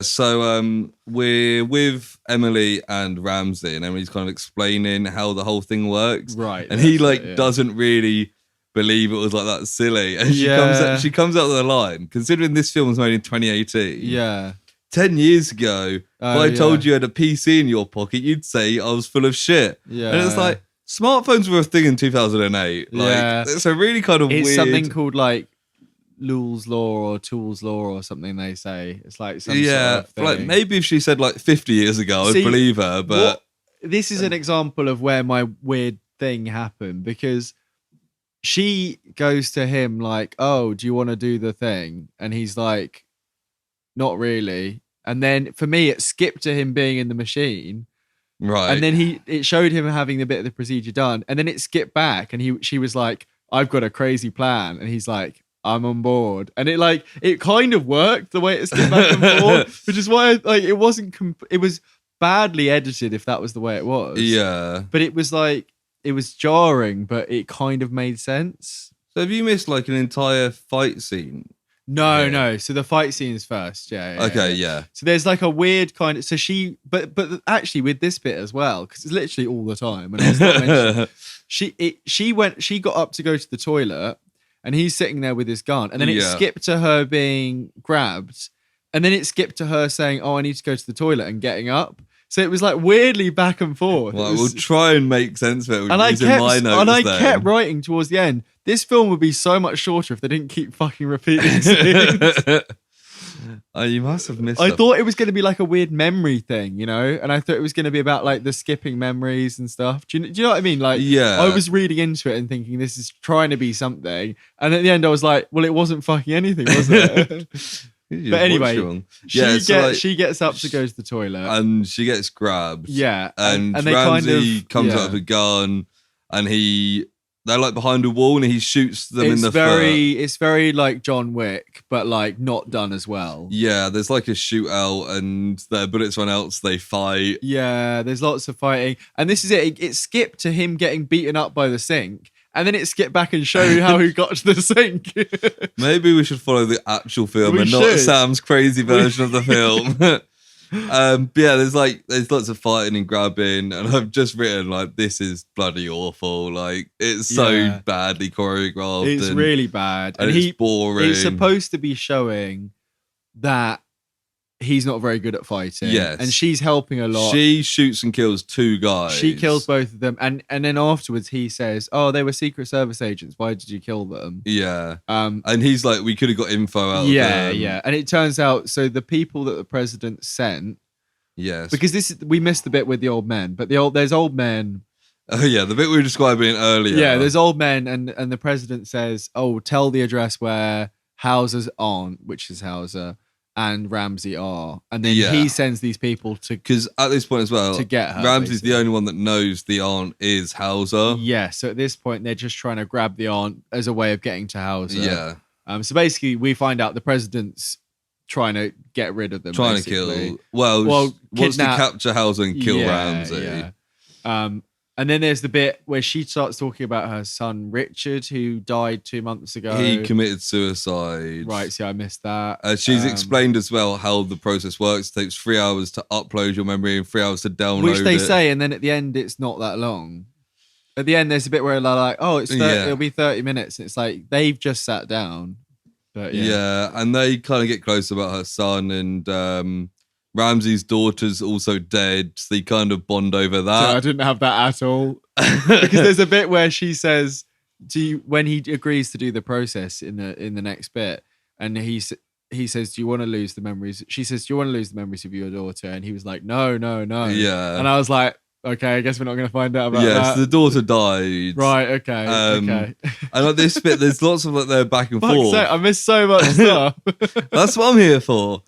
So we're with Emily and Ramsey, and Emily's kind of explaining how the whole thing works. Right. And he doesn't really believe it was like that silly. And she comes out with the line, considering this film was made in 2018. Yeah. 10 years ago, if I told you had a PC in your pocket, you'd say I was full of shit. Yeah. And it's like, smartphones were a thing in 2008. Like, it's a really kind of weird... It's something called like Lul's Law or Tool's Law or something they say. It's like some sort of thing. Like maybe if she said like 50 years ago, I'd believe her, but... This is an example of where my weird thing happened, because she goes to him like, oh, do you want to do the thing? And he's like, not really. And then for me, it skipped to him being in the machine. Right. And then it showed him having the bit of the procedure done. And then it skipped back and she was like, I've got a crazy plan. And he's like, I'm on board. And it kind of worked the way it skipped back and forth, which is why it wasn't, it was badly edited if that was the way it was. Yeah. But it was like, it was jarring, but it kind of made sense. So have you missed like an entire fight scene? No. So the fight scene is first. Yeah. So there's like a weird kind of, but actually with this bit as well, because it's literally all the time. And it's not mentioned, she got up to go to the toilet, and he's sitting there with his gun, and then it skipped to her being grabbed, and then it skipped to her saying, oh, I need to go to the toilet, and getting up. So it was like weirdly back and forth. Well, we'll try and make sense of it. And I kept writing towards the end, this film would be so much shorter if they didn't keep fucking repeating scenes. Oh, you must have missed I thought it was going to be like a weird memory thing, you know? And I thought it was going to be about like the skipping memories and stuff. Do you know what I mean? Like, I was reading into it and thinking this is trying to be something. And at the end I was like, well, it wasn't fucking anything, was it? But anyway, she gets up to go to the toilet. And she gets grabbed. Yeah. And Ramsey comes out with a gun, and they're like behind a wall, and he shoots them in the foot. It's very like John Wick, but like not done as well. Yeah, there's like a shootout, and their bullets run out, so they fight. Yeah, there's lots of fighting. And this is it. It skipped to him getting beaten up by the sink. and then it skipped back and showed how he got to the sink. Maybe we should follow the actual film and not Sam's crazy version of the film. But yeah, there's lots of fighting and grabbing, and I've just written like, this is bloody awful. Like, it's so badly choreographed. It's really bad, and it's boring. It's supposed to be showing that he's not very good at fighting. Yes. And she's helping a lot. She shoots and kills 2 guys. She kills both of them. And then afterwards he says, oh, they were Secret Service agents. Why did you kill them? Yeah. And he's like, we could have got info out of them. Yeah. And it turns out, so the people that the president sent. Yes. Because we missed the bit with the old men, but there's old men. Oh yeah, the bit we were describing earlier. Yeah, there's old men and the president says, oh, tell the address where Hauser's aunt, which is Hauser, and Ramsey are, and then he sends these people to, because at this point as well, to get her. Ramsey's the only one that knows the aunt is Hauser. Yeah, so at this point they're just trying to grab the aunt as a way of getting to Hauser. Yeah. So basically we find out the president's trying to get rid of them. Trying to kill. Well, wants to capture Hauser and kill Ramsey. Yeah. And then there's the bit where she starts talking about her son, Richard, who died 2 months ago. He committed suicide. Right, see, I missed that. She's explained as well how the process works. It takes 3 hours to upload your memory and 3 hours to download it. Which they say, and then at the end, it's not that long. At the end, there's a bit where they're like, oh, it'll be 30 minutes. And it's like, they've just sat down. But yeah, and they kind of get close about her son, and Ramsey's daughter's also dead, so they kind of bond over that. So I didn't have that at all. Because there's a bit where she says, when he agrees to do the process in the next bit, and he says, do you want to lose the memories? She says, do you want to lose the memories of your daughter? And he was like, no. Yeah. And I was like, okay, I guess we're not going to find out about that. Yes, the daughter died. Right, okay. Okay. And like this bit, there's lots of like their back and forth. I missed so much stuff. That's what I'm here for.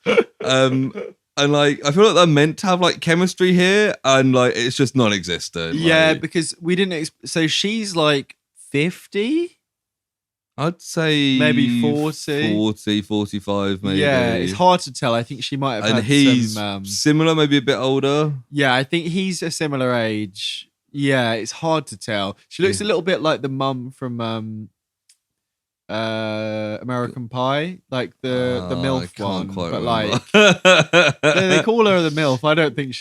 And like, I feel like they're meant to have like chemistry here, and like it's just non-existent. Yeah, like, because we didn't. So she's like 50. I'd say maybe 40, 45, maybe. Yeah, it's hard to tell. I think she might have. And had he's some, similar, maybe a bit older. Yeah, I think he's a similar age. Yeah, it's hard to tell. She looks a little bit like the mum from American Pie, like the MILF one. But like they call her the MILF. I don't think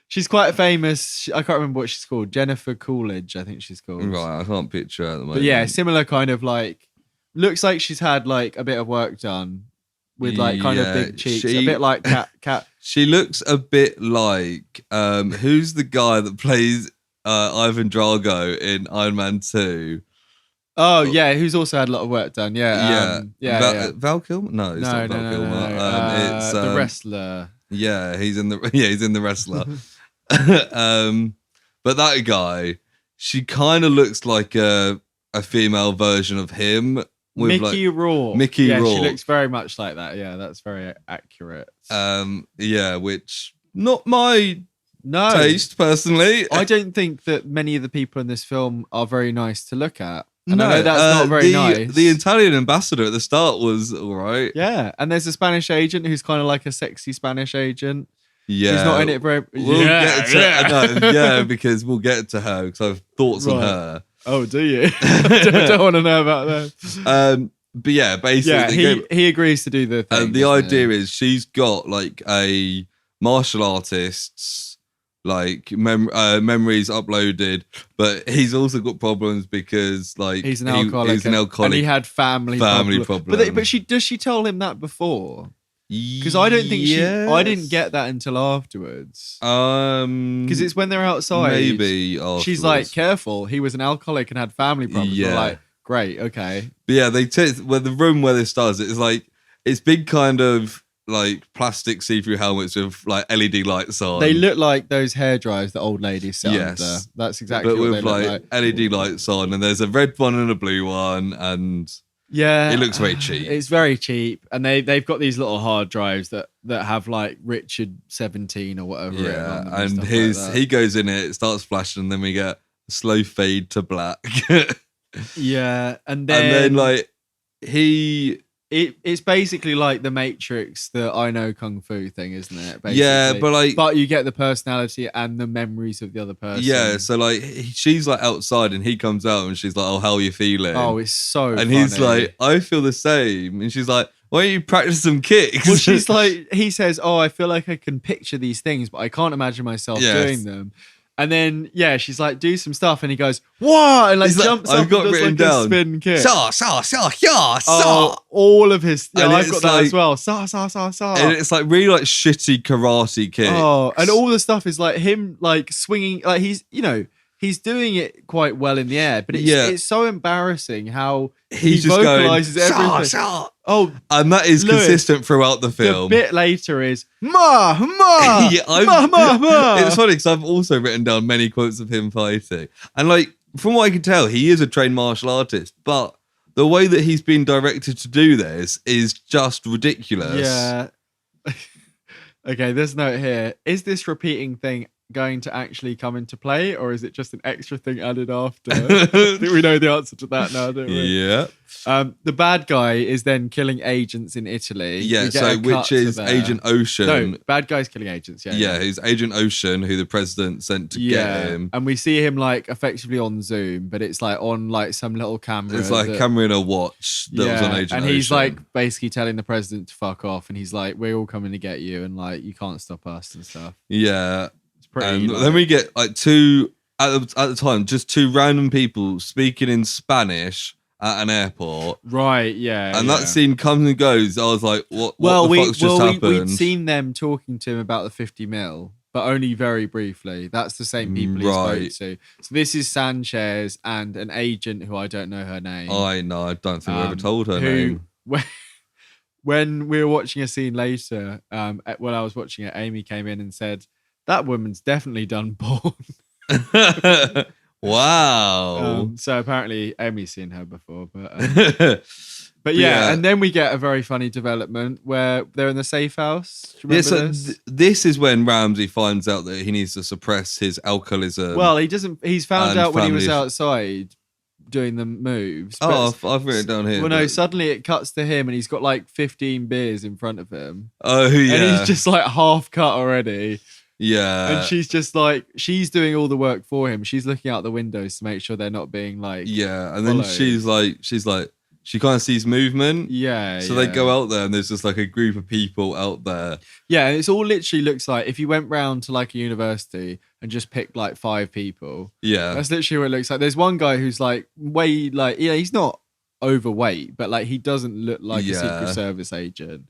she's quite famous. I can't remember what she's called. Jennifer Coolidge, I think she's called. Right, I can't picture her at the moment. But yeah, similar kind of like, looks like she's had like a bit of work done with like kind of big cheeks. A bit like Cat. She looks a bit like who's the guy that plays Ivan Drago in Iron Man 2? Oh yeah, who's also had a lot of work done. Yeah. Val Kilmer? No, it's not Val Kilmer. No. It's the wrestler. Yeah, he's in the wrestler. But that guy, she kind of looks like a female version of him. With Mickey Rourke. Mickey Rourke. She looks very much like that. Yeah, that's very accurate. Which not my taste personally. I don't think that many of the people in this film are very nice to look at. And I know that's not very nice. The Italian ambassador at the start was all right. Yeah, and there's a Spanish agent who's kind of like a sexy Spanish agent. Yeah. She's not in it very... because we'll get to her, because I have thoughts on her. Oh, do you? I don't want to know about that. But yeah, basically... Yeah, he agrees to do the thing. The idea is she's got like a martial artist's like memories uploaded, but he's also got problems because like he's an alcoholic, and he had family problems. But does she tell him that before? Because I don't think I didn't get that until afterwards. Because it's when they're outside. Maybe afterwards. She's like, careful, he was an alcoholic and had family problems. Yeah. We're like, great, okay. But yeah, the room where this does it is like, it's big kind of like plastic see-through helmets with like LED lights on. They look like those hair dryers that old ladies sell. Yes, that's exactly. But what with they look like LED lights on, and there's a red one and a blue one, and yeah, it looks very cheap. It's very cheap, and they've got these little hard drives that have like Richard 17 or whatever. Yeah, and he goes in it starts flashing, and then we get a slow fade to black. Yeah, and then like he It's basically like the Matrix, the I know Kung Fu thing, isn't it? Basically. Yeah, but you get the personality and the memories of the other person. Yeah, so like she's like outside and he comes out and she's like, "Oh, how are you feeling?" Oh, it's so and funny. He's like, "I feel the same," and she's like, "Why don't you practice some kicks?" Well, she's like, he says, "Oh, I feel like I can picture these things, but I can't imagine myself doing them." And then, she's like, do some stuff. And he goes, what? And like jumps up and does like a spin kick. All of his, I've got that as well. And it's like really like shitty karate kicks. Oh, and all the stuff is like him like swinging, like he's doing it quite well in the air, but it's so embarrassing how he vocalizes everything. Oh, and that is consistent throughout the film. The bit later is ma. Ma. It's funny because I've also written down many quotes of him fighting, and like from what I can tell, he is a trained martial artist, but the way that he's been directed to do this is just ridiculous. Yeah. Okay, this note here: is this repeating thing going to actually come into play, or is it just an extra thing added after? I think we know the answer to that now, don't we? Yeah. The bad guy is then killing agents in Italy. Yeah, so which is Agent Ocean. No, bad guy's killing agents. Yeah, who's Agent Ocean, who the president sent to get him. And we see him like effectively on Zoom, but it's like on like some little camera. It's like a camera in a watch that was on Agent Ocean. And he's like basically telling the president to fuck off, and he's like, "We're all coming to get you, and like you can't stop us and stuff." Yeah. And then we get like two at the time, just two random people speaking in Spanish at an airport. Right, yeah. And that scene comes and goes. I was like, what the fuck's just happened? We'd seen them talking to him about the 50 mil, but only very briefly. That's the same people he spoke to. So this is Sanchez and an agent who I don't know her name. I know, I don't think we ever told her name. When we were watching a scene later, when I was watching it, Amy came in and said, "That woman's definitely done porn." Wow. So apparently Amy's seen her before, but yeah. And then we get a very funny development where they're in the safe house. Do you remember this? This is when Ramsey finds out that he needs to suppress his alcoholism. Well, he doesn't. He's found out when he was outside doing the moves. I've written it down here. Well, no, suddenly it cuts to him and he's got like 15 beers in front of him. Oh, yeah. And he's just like half cut already. Yeah. And she's just like, she's doing all the work for him. She's looking out the windows to make sure they're not being like, yeah. And then she's like, she kind of sees movement. Yeah. So they go out there and there's just like a group of people out there. Yeah. And it's all literally looks like if you went round to like a university and just picked like 5 people. Yeah. That's literally what it looks like. There's one guy who's like way like, he's not overweight, but like he doesn't look like a Secret Service agent.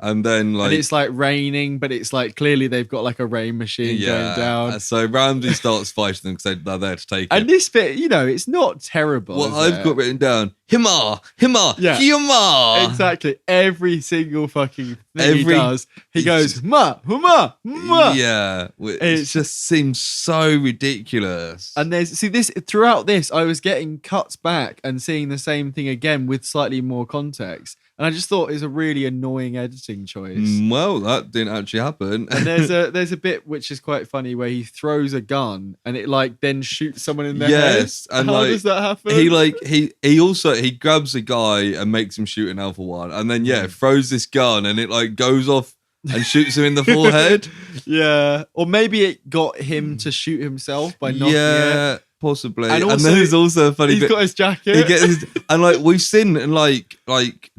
And then like, and it's like raining, but it's like clearly they've got like a rain machine going down. So Ramsey starts fighting them because they're there to take it. And this bit, it's not terrible. Well, I've got written down Himar, Himar. Exactly. Every single fucking thing he does, he goes ma. Yeah, it just seems so ridiculous. And this throughout this, I was getting cuts back and seeing the same thing again with slightly more context. And I just thought it was a really annoying editing choice. Well, that didn't actually happen. And there's a bit which is quite funny where he throws a gun and it like then shoots someone in the head. Yes, and how does that happen? He grabs a guy and makes him shoot an Alpha One, and then throws this gun and it like goes off and shoots him in the forehead. Yeah, or maybe it got him to shoot himself by knocking it. Possibly. And then there's also a funny bit. He's got his jacket. He gets and like we've seen in like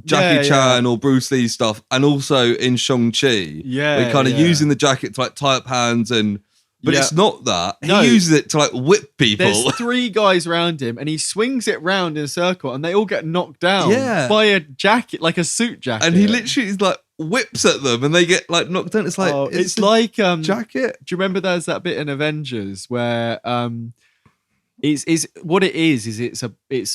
Jackie Chan or Bruce Lee stuff, and also in Shang-Chi. Yeah. We're kind of using the jacket to like tie up hands but it's not that. He uses it to like whip people. There's 3 guys around him and he swings it round in a circle and they all get knocked down by a jacket, like a suit jacket. And he literally is like whips at them and they get like knocked down. It's like it's like jacket. Do you remember there's that bit in Avengers where it's what it is it's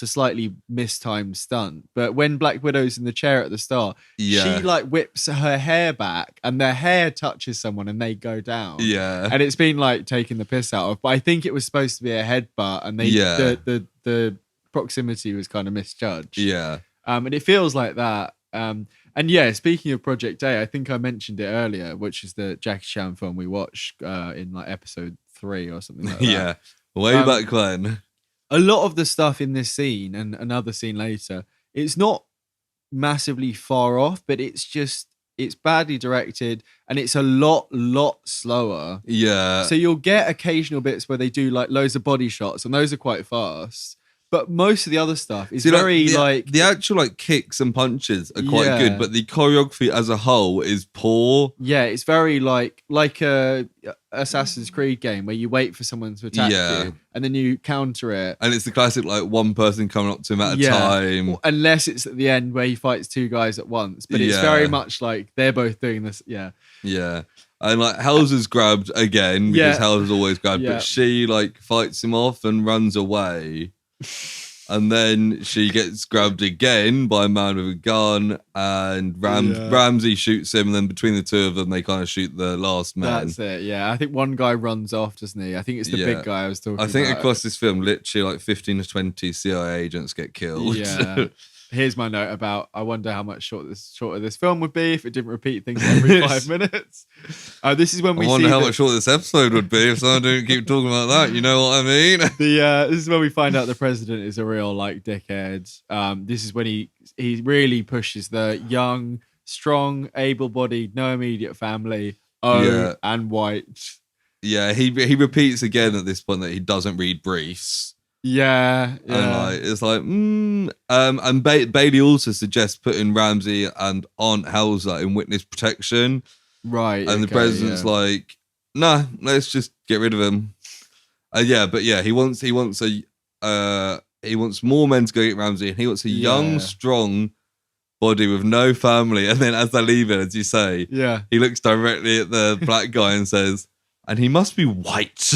a slightly mistimed stunt, but when Black Widow's in the chair at the start, she like whips her hair back and their hair touches someone and they go down. Yeah, and it's been like taking the piss out of. But I think it was supposed to be a headbutt, and they the proximity was kind of misjudged. Yeah, and it feels like that. And speaking of Project A, I think I mentioned it earlier, which is the Jackie Chan film we watched in like episode 3 or something like that. Yeah. Way back when. A lot of the stuff in this scene and another scene later, it's not massively far off, but it's badly directed and it's a lot slower. Yeah. So you'll get occasional bits where they do like loads of body shots, and those are quite fast. But most of the other stuff is the actual like kicks and punches are quite good, but the choreography as a whole is poor. Yeah, it's very like a Assassin's Creed game where you wait for someone to attack you and then you counter it. And it's the classic like one person coming up to him at a time. Unless it's at the end where he fights two guys at once. But it's very much like they're both doing this. Yeah. Yeah. And like Hauser's grabbed again because Hauser's always grabbed, but she like fights him off and runs away. And then she gets grabbed again by a man with a gun, and Ramsey shoots him, and then between the two of them, they kind of shoot the last man. That's it, yeah. I think one guy runs off, doesn't he? I think it's the big guy I was talking about. I think across this film, literally like 15 to 20 CIA agents get killed. Yeah. Here's my note about, I wonder how much shorter this film would be if it didn't repeat things every 5 minutes. This is when we see... I wonder how much shorter this episode would be if someone didn't keep talking about that. You know what I mean? This is when we find out the president is a real, like, dickhead. This is when he really pushes the young, strong, able-bodied, no immediate family, and white. Yeah, he repeats again at this point that he doesn't read briefs. Yeah. And like, it's like, and Bailey also suggests putting Ramsey and Aunt Hauser in witness protection. Right. And the president's like, nah, let's just get rid of him. He wants more men to go get Ramsey, and he wants a young, strong body with no family. And then as they leave it, as you say, he looks directly at the black guy and says, and he must be white.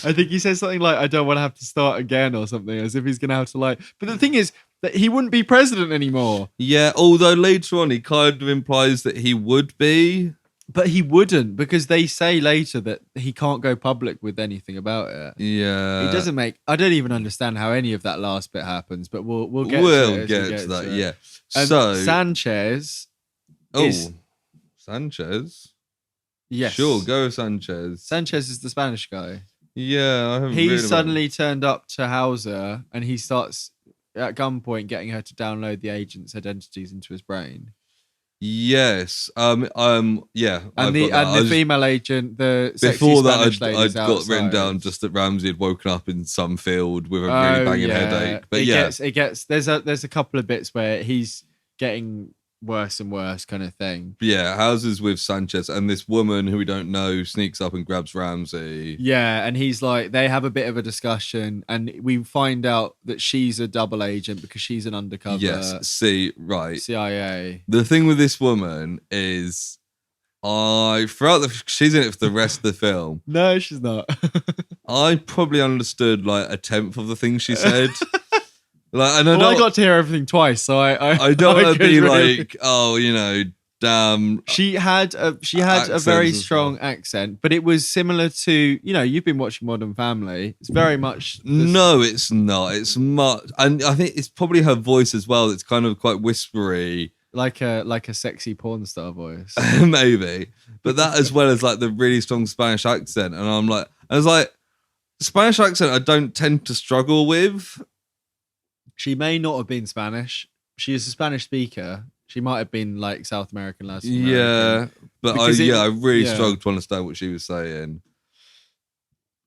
I think he says something like, I don't want to have to start again or something, as if he's going to have to like... But the thing is that he wouldn't be president anymore. Yeah, although later on he kind of implies that he would be. But he wouldn't, because they say later that he can't go public with anything about it. Yeah. It doesn't make... I don't even understand how any of that last bit happens, but we'll get to that. Yeah. So... Sanchez... Sanchez? Yes. Sure, go with Sanchez. Sanchez is the Spanish guy. Yeah, I haven't He suddenly turned up to Hauser and he starts at gunpoint getting her to download the agent's identities into his brain. Yes. And the female agent, the sexy before Spanish that, lady's I'd got written down just that Ramsey had woken up in some field with a really banging headache. But it gets there's a couple of bits where he's getting worse and worse kind of thing. Yeah, Hauser's with Sanchez, and this woman who we don't know sneaks up and grabs Ramsey. Yeah, and he's like, they have a bit of a discussion, and we find out that she's a double agent because she's an undercover. Yes, CIA. The thing with this woman is, she's in it for the rest of the film. No, she's not. I probably understood like a tenth of the things she said. I got to hear everything twice, so I don't want to be like, damn. She had a very strong accent, but it was similar to, you've been watching Modern Family. It's very much. No, it's not. It's much, and I think it's probably her voice as well. It's kind of quite whispery, like a sexy porn star voice, maybe. But that as well as like the really strong Spanish accent, and I was like, Spanish accent I don't tend to struggle with. She may not have been Spanish. She is a Spanish speaker. She might have been like South American, Latin American. Yeah, but I really struggled to understand what she was saying.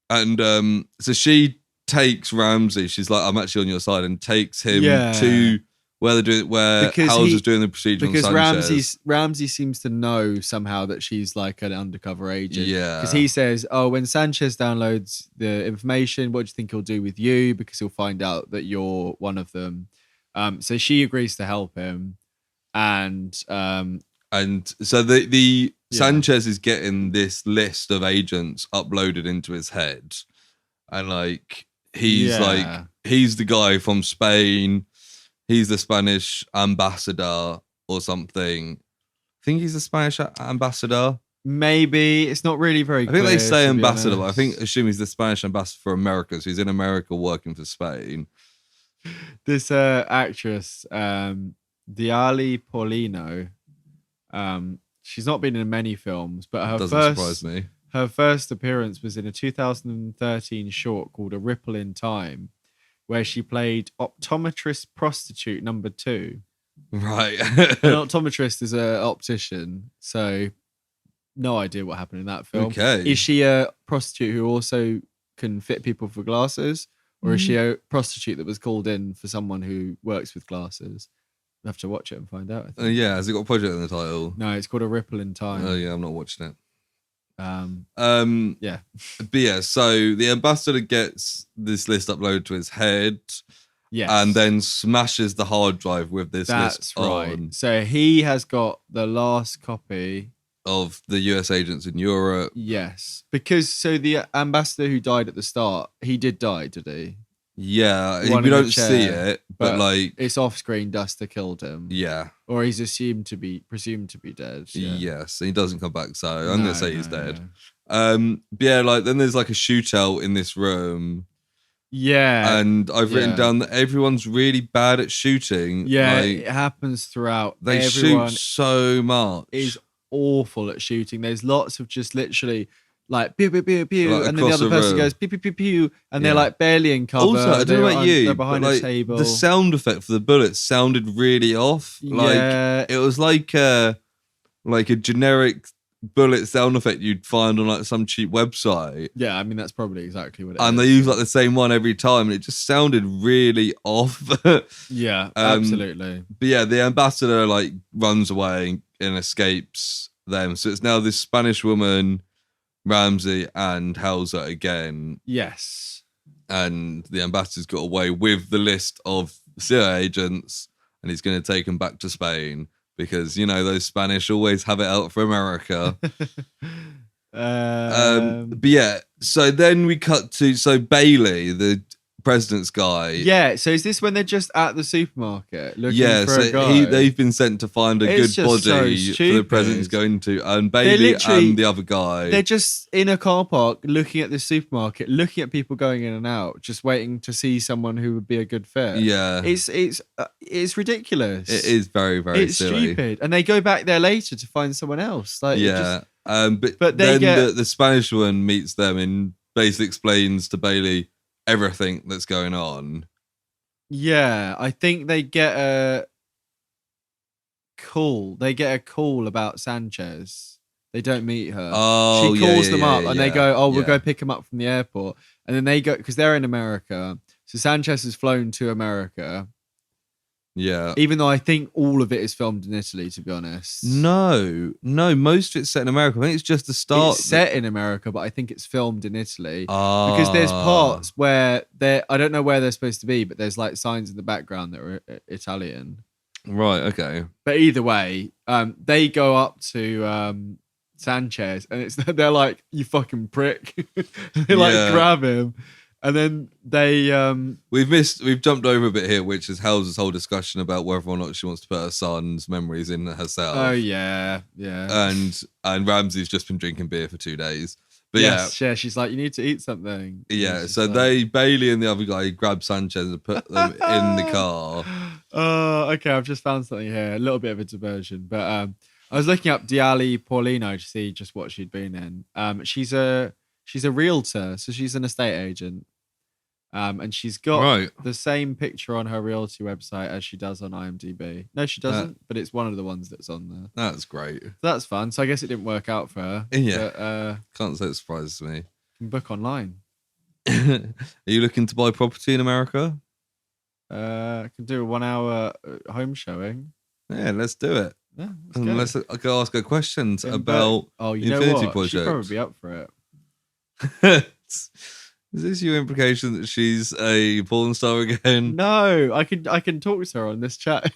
And so she takes Ramsey. She's like, I'm actually on your side, and takes him to where Hauser's doing the procedure on Sanchez. Because Ramsey seems to know somehow that she's like an undercover agent. Yeah. Because he says, when Sanchez downloads the information, what do you think he'll do with you? Because he'll find out that you're one of them. So she agrees to help him. And so the Sanchez is getting this list of agents uploaded into his head. And like, he's the guy from Spain. He's the Spanish ambassador or something. I think he's the Spanish ambassador. Maybe. It's not really very clear. I think they say ambassador, but I assume he's the Spanish ambassador for America. So he's in America working for Spain. This actress, Diali Paulino, she's not been in many films, but her first appearance was in a 2013 short called A Ripple in Time, where she played optometrist prostitute number 2. Right. An optometrist is an optician, so no idea what happened in that film. Okay. Is she a prostitute who also can fit people for glasses, or is she a prostitute that was called in for someone who works with glasses? We'll have to watch it and find out. I think. Yeah, has it got a project in the title? No, it's called A Ripple in Time. Oh yeah, I'm not watching it. Yeah. But yeah, so the ambassador gets this list uploaded to his head. Yes. And then smashes the hard drive with this list right. on. So he has got the last copy of the US agents in Europe. Yes. Because so the ambassador who died at the start, he did die, did he? Yeah. We don't see it, but like it's off screen Duster killed him. Yeah. Or he's presumed to be dead. Yeah. Yes. He doesn't come back, so I'm gonna say he's dead. But yeah, like then there's like a shootout in this room. Yeah. And I've written down that everyone's really bad at shooting. Yeah, like, it happens throughout. Everyone shoot so much. Is awful at shooting. There's lots of just literally like pew pew pew pew, like and then the other person goes pew pew pew pew, and they're like barely in cover. Also, I don't know about you, they're behind but, a table. The sound effect for the bullets sounded really off. Like it was like a generic bullet sound effect you'd find on like some cheap website. Yeah, I mean that's probably exactly what it is. And they use like the same one every time, and it just sounded really off. Yeah, absolutely. But yeah, the ambassador like runs away and escapes them. So it's now this Spanish woman, Ramsey, and Hauser again. Yes. And the ambassador's got away with the list of CIA agents, and he's going to take them back to Spain. Because, you know, those Spanish always have it out for America. But yeah, so then we cut to, Bailey, the president's guy. Yeah, so is this when they're just at the supermarket looking for a guy? They've been sent to find a good body for the president's going to. And Bailey and the other guy. They're just in a car park looking at the supermarket, looking at people going in and out, just waiting to see someone who would be a good fit. Yeah. It's ridiculous. It is very, very silly. It's stupid. And they go back there later to find someone else. Like, yeah. But then the Spanish one meets them and basically explains to Bailey everything that's going on. Yeah, I think they get a call. They get a call about Sanchez. They don't meet her. Oh, she calls them up and they go, "Oh, we'll go pick him up from the airport." And then they go because they're in America. So Sanchez has flown to America. Yeah. Even though I think all of it is filmed in Italy, to be honest. No, most of it's set in America. I think it's just the start. It's set in America, but I think it's filmed in Italy. Because there's parts where I don't know where they're supposed to be, but there's like signs in the background that are Italian. Right, okay. But either way, they go up to Sanchez and they're like, "You fucking prick." They grab him. And then they we've jumped over a bit here, which is Hauser's whole discussion about whether or not she wants to put her son's memories in herself. Oh yeah. And Ramsey's just been drinking beer for 2 days. But yeah, she's like, "You need to eat something." Yeah, so Bailey and the other guy grab Sanchez and put them in the car. Oh, okay. I've just found something here, a little bit of a diversion, but I was looking up Diali Paulino to see just what she'd been in. She's a realtor, so she's an estate agent. And she's got the same picture on her realty website as she does on IMDb. No, she doesn't, but it's one of the ones that's on there. That's great. So that's fun. So I guess it didn't work out for her. Yeah. But, can't say it surprises me. You can book online. Are you looking to buy property in America? I can do a 1 hour home showing. Yeah, let's do it. Yeah, let's go ask her questions about Infinity Project. She'd probably be up for it. Is this your implication that she's a porn star again? No, I can talk to her on this chat.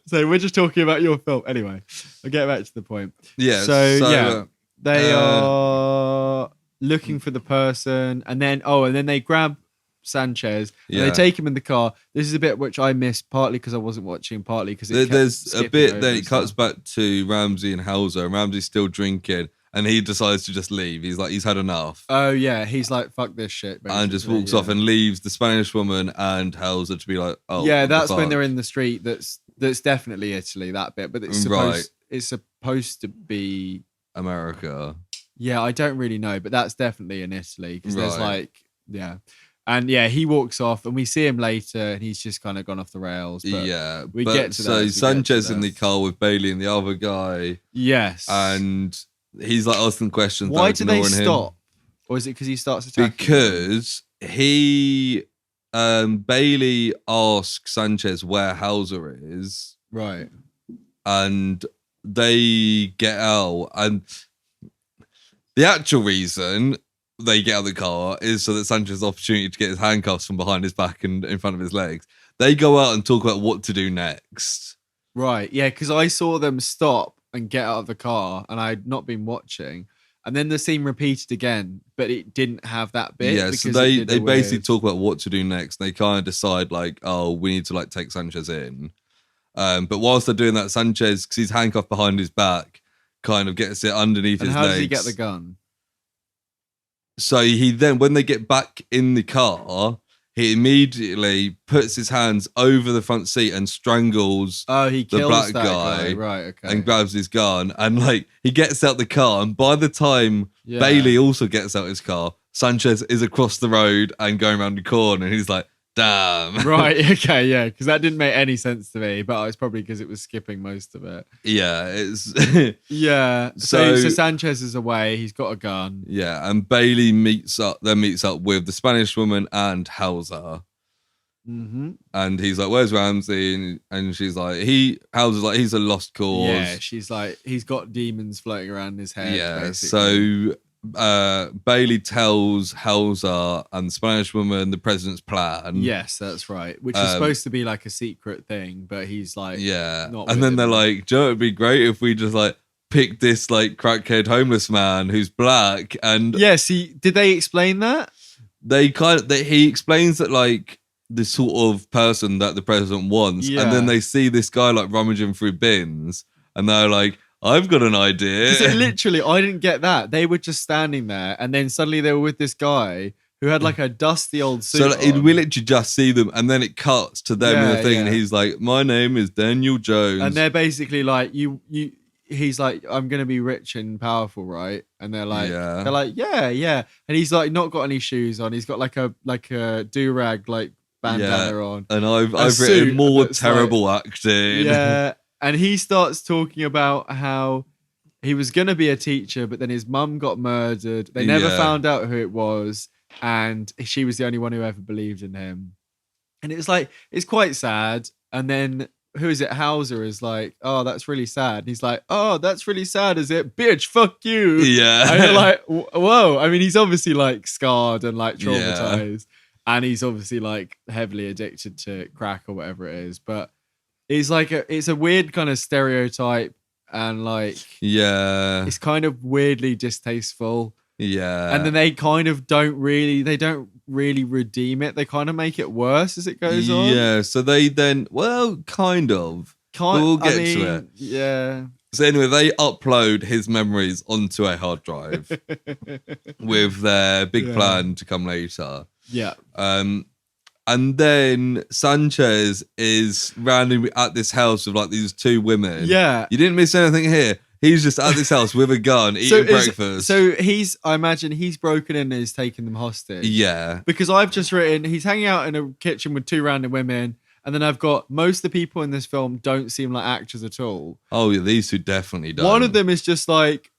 So we're just talking about your film. Anyway, I'll get back to the point. Yeah. So they are looking for the person, and then they grab Sanchez and they take him in the car. This is a bit which I missed, partly because I wasn't watching, partly because there's a bit then it cuts back to Ramsey and Hauser, and Ramsey's still drinking. And he decides to just leave. He's like, he's had enough. Oh, yeah. He's like, fuck this shit. And just walks off and leaves the Spanish woman and Hauser to be like, oh. Yeah, that's when they're in the street. That's definitely Italy, that bit. But it's supposed to be America. Yeah, I don't really know. But that's definitely in Italy. Because there's And yeah, he walks off, and we see him later, and he's just kind of gone off the rails. But we get to that. So Sanchez in the car with Bailey and the other guy. Yes. And he's like asking questions. Why do they stop? Or is it because he starts attacking? Because Bailey asks Sanchez where Hauser is. Right. And they get out. And the actual reason they get out of the car is so that Sanchez has opportunity to get his handcuffs from behind his back and in front of his legs. They go out and talk about what to do next. Right, yeah, because I saw them stop and get out of the car, and I'd not been watching. And then the scene repeated again, but it didn't have that bit. Yeah, so they basically talk about what to do next. They kind of decide like, oh, we need to like take Sanchez in. But whilst they're doing that, Sanchez, because he's handcuffed behind his back, kind of gets it underneath his legs. And how does he get the gun? So he then, when they get back in the car, he immediately puts his hands over the front seat and strangles the black guy. Right, okay. And grabs his gun. And like he gets out the car, and by the time Bailey also gets out his car, Sanchez is across the road and going around the corner, and he's like, damn. Right, okay, yeah, because that didn't make any sense to me, but it's probably because it was skipping most of it. Yeah, it's... yeah, so Sanchez is away, he's got a gun. Yeah, and Bailey meets up with the Spanish woman and Hauser. Mm-hmm. And he's like, where's Ramsey? And she's like, Hauser's like, he's a lost cause. Yeah, she's like, he's got demons floating around his head. Yeah, basically. So... Bailey tells Hauser and the Spanish woman the president's plan. Yes, that's right. Which is supposed to be like a secret thing, but he's like, not. And then they're like, Joe, it'd be great if we just like pick this like crackhead homeless man who's black. And did they explain that? He explains that like the sort of person that the president wants, and then they see this guy like rummaging through bins, and they're like, I've got an idea. So literally, I didn't get that. They were just standing there, and then suddenly they were with this guy who had like a dusty old suit. So we literally just see them, and then it cuts to them in the thing, and he's like, "My name is Daniel Jones," and they're basically like, He's like, "I'm gonna be rich and powerful, right?" And they're like, yeah. And he's like, not got any shoes on. He's got like a do rag like bandana on. And I've written more terrible acting. Yeah. And he starts talking about how he was going to be a teacher, but then his mum got murdered. They never found out who it was. And she was the only one who ever believed in him. And it's like, it's quite sad. And then, who is it? Hauser is like, oh, that's really sad. And he's like, oh, that's really sad, is it? Bitch, fuck you. Yeah. And you're like, whoa. I mean, he's obviously like scarred and like traumatized. Yeah. And he's obviously like heavily addicted to crack or whatever it is. But it's like it's a weird kind of stereotype, and like it's kind of weirdly distasteful. Yeah, and then they don't really redeem it. They kind of make it worse as it goes on. Yeah, so they then kind of. We'll get to it. Yeah. So anyway, they upload his memories onto a hard drive with their big plan to come later. Yeah. And then Sanchez is randomly at this house with like these two women. Yeah. You didn't miss anything here. He's just at this house with a gun, eating breakfast. So I imagine he's broken in and is taking them hostage. Yeah. Because I've just written, he's hanging out in a kitchen with two random women. And then I've got, most of the people in this film don't seem like actors at all. Oh, yeah, these two definitely don't. One of them is just like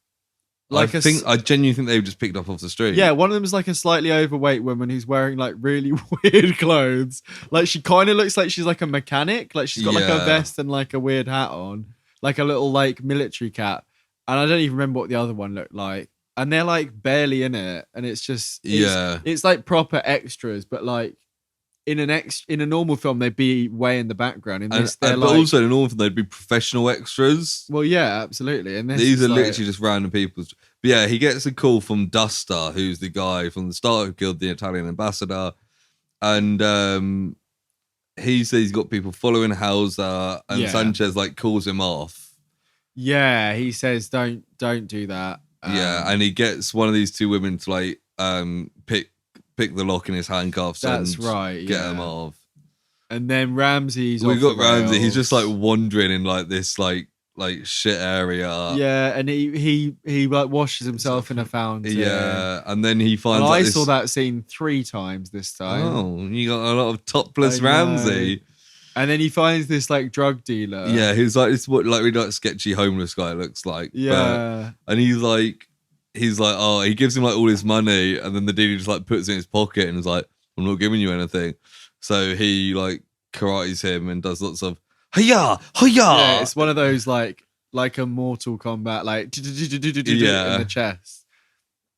I genuinely think they were just picked up off the street. Yeah, one of them is like a slightly overweight woman who's wearing like really weird clothes. Like she kind of looks like she's like a mechanic. Like she's got like a vest and like a weird hat on, like a little like military cap. And I don't even remember what the other one looked like. And they're like barely in it, and it's just it's like proper extras, but like in a normal film they'd be way in the background. In this, but also in a normal film they'd be professional extras. Well, yeah, absolutely. And these are literally just random people. But yeah, he gets a call from Duster, who's the guy from the start who killed the Italian ambassador, and he says he's got people following Hauser, and Sanchez like calls him off. Yeah, he says don't do that. And he gets one of these two women to like pick the lock in his handcuffs. That's and right. Get him off. And then Ramsey's. We got Ramsey. He's just like wandering in like this like like shit area. Yeah, and he like washes himself in a fountain. Yeah, and then he finds. And I saw that scene 3 times this time. Oh, you got a lot of topless Ramsey. And then he finds this like drug dealer. Yeah, who's like it's what like really like sketchy homeless guy looks like. Yeah, and he's like, oh, he gives him like all his money, and then the dealer just like puts it in his pocket and is like, I'm not giving you anything. So he like karates him and does lots of hiya, hiya. Yeah, it's one of those like a Mortal Kombat like in the chest.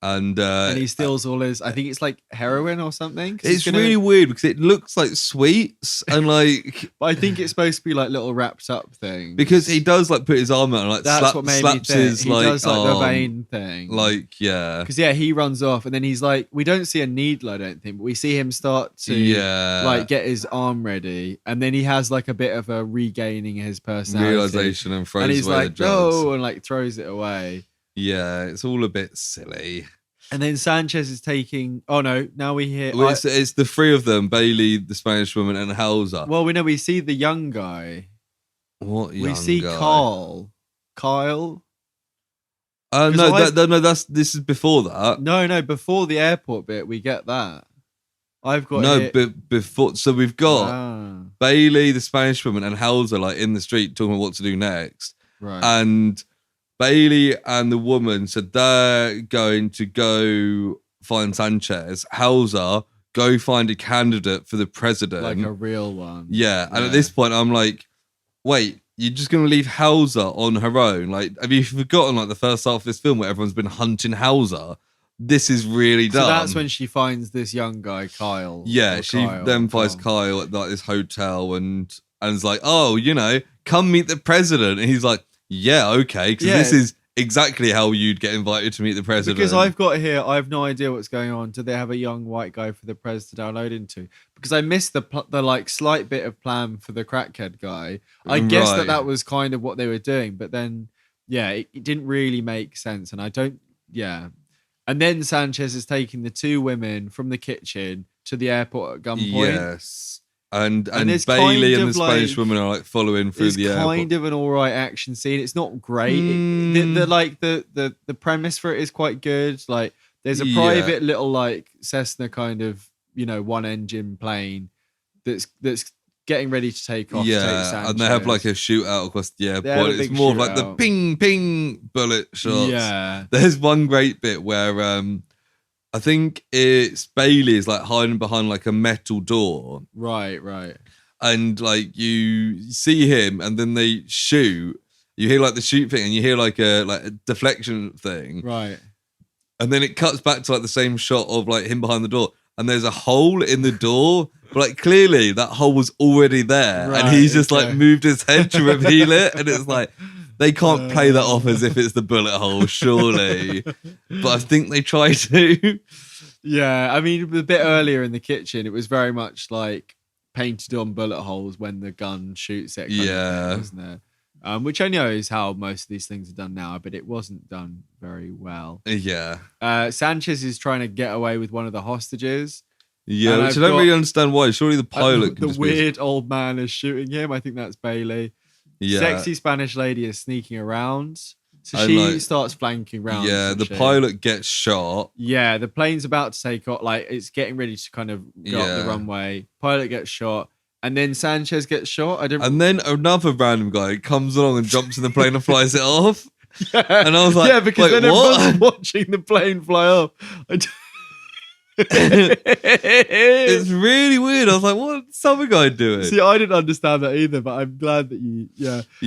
And he steals all his, I think it's like heroin or something. It's really weird because it looks like sweets and like. But I think it's supposed to be like little wrapped up things. Because he does like put his arm out and like slaps his he does like the vein thing. Like, yeah. Because he runs off and then he's like, we don't see a needle, I don't think, but we see him start to like get his arm ready. And then he has like a bit of a regaining his personality. Realization and throws and he's away like, the drugs. no, and like throws it away. Yeah, it's all a bit silly. And then Sanchez is taking. Oh no! Now we hear. Well, it's the 3 of them: Bailey, the Spanish woman, and Hauser. Well, we see the young guy. What young guy? We see Kyle. Kyle. No, this is before that. No, before the airport bit, we get that. I've got but before. So we've got Bailey, the Spanish woman, and Hauser like in the street talking about what to do next. Right. And Bailey and the woman said they're going to go find Sanchez. Hauser, go find a candidate for the president. Like a real one. Yeah. And at this point, I'm like, wait, you're just going to leave Hauser on her own? Like, have you forgotten like the first half of this film where everyone's been hunting Hauser? This is really dumb. So that's when she finds this young guy, Kyle. Yeah, she then finds Kyle at like this hotel and is like, oh, come meet the president. And he's like, yeah, okay, because this is exactly how you'd get invited to meet the president. Because I've got here, I have no idea what's going on. Do they have a young white guy for the pres to download into? Because I missed the like slight bit of plan for the crackhead guy. I guess that was kind of what they were doing, but then it didn't really make sense, and I don't. Yeah, and then Sanchez is taking the 2 women from the kitchen to the airport at gunpoint. Yes. And Bailey and the Spanish woman are like following through the airport. It's kind of an alright action scene. It's not great. The premise for it is quite good. Like there's a private little like Cessna kind of 1-engine plane that's getting ready to take off. Yeah, to take Sanchez. And they have like a shootout across the airport. It's more of like the ping ping bullet shots. Yeah, there's one great bit where I think it's Bailey is like hiding behind like a metal door. Right. And like you see him and then they shoot. You hear like the shoot thing and you hear like a deflection thing. Right. And then it cuts back to like the same shot of like him behind the door. And there's a hole in the door. But like clearly that hole was already there. Right, and he's just like moved his head to reveal it. And it's like, they can't play that off as if it's the bullet hole, surely. But I think they try to. Yeah, I mean, a bit earlier in the kitchen, it was very much like painted on bullet holes when the gun shoots it. Yeah. Wasn't it? Which I know is how most of these things are done now, but it wasn't done very well. Yeah. Sanchez is trying to get away with one of the hostages. Yeah, which I don't really understand why. Surely the pilot the weird old man is shooting him. I think that's Bailey. Yeah. Sexy Spanish lady is sneaking around. So she starts flanking around. Yeah, the pilot gets shot. Yeah, the plane's about to take off. Like, it's getting ready to kind of go up the runway. Pilot gets shot. And then Sanchez gets shot. And then another random guy comes along and jumps in the plane and flies it off. Yeah. And I was like, because then everyone's watching the plane fly off. It's really weird. I was like, what's some guy doing? See, I didn't understand that either, but I'm glad that you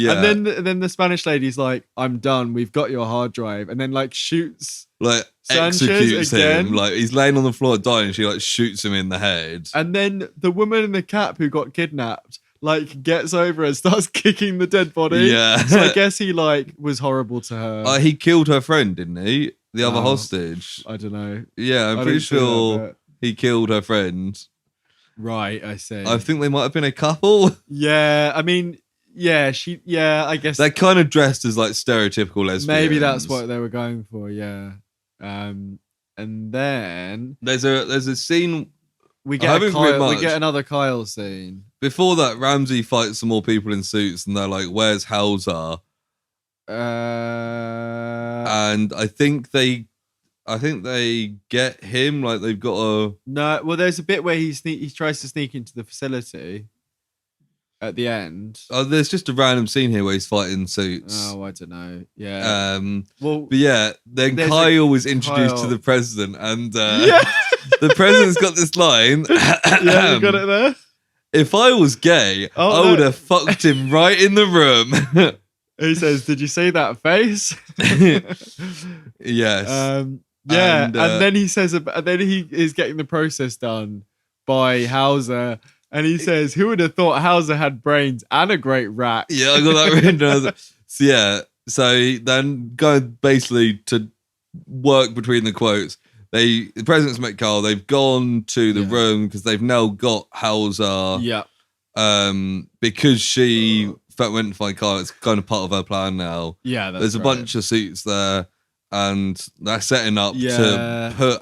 And then the Spanish lady's like, I'm done, we've got your hard drive, and then like shoots like Sanchez executes again. him. Like he's laying on the floor dying, she like shoots him in the head. And then the woman in the cap who got kidnapped like gets over and starts kicking the dead body. Yeah. So I guess he like was horrible to her. He killed her friend, didn't he? The other hostage. I don't know. Yeah, I'm pretty sure he killed her friend. Right, I see. I think they might have been a couple. Yeah, I mean, I guess they're kind of dressed as like stereotypical lesbians. Maybe that's what they were going for. Yeah. And then there's a scene. We get another Kyle scene. Before that, Ramsey fights some more people in suits, and they're like, "Where's Hauser?" And I think they get him. Like they've got a no. Well, there's a bit where he tries to sneak into the facility at the end. Oh, there's just a random scene here where he's fighting suits. Oh, I don't know. Yeah. But yeah, then Kyle was introduced to the president, and the president's got this line. Yeah, you got it there. If I was gay, I would have fucked him right in the room. He says, "Did you see that face?" Yes. Yeah, and then he says, then he is getting the process done by Hauser, and he says, "Who would have thought Hauser had brains and a great rack?" Yeah, I got that written down. So yeah, so then going basically to work between the quotes. The president's met Carl. They've gone to the room because they've now got Hauser. Yeah. Because she went to find Carl. It's kind of part of her plan now. Yeah, there's a bunch of suits there, and they're setting up to put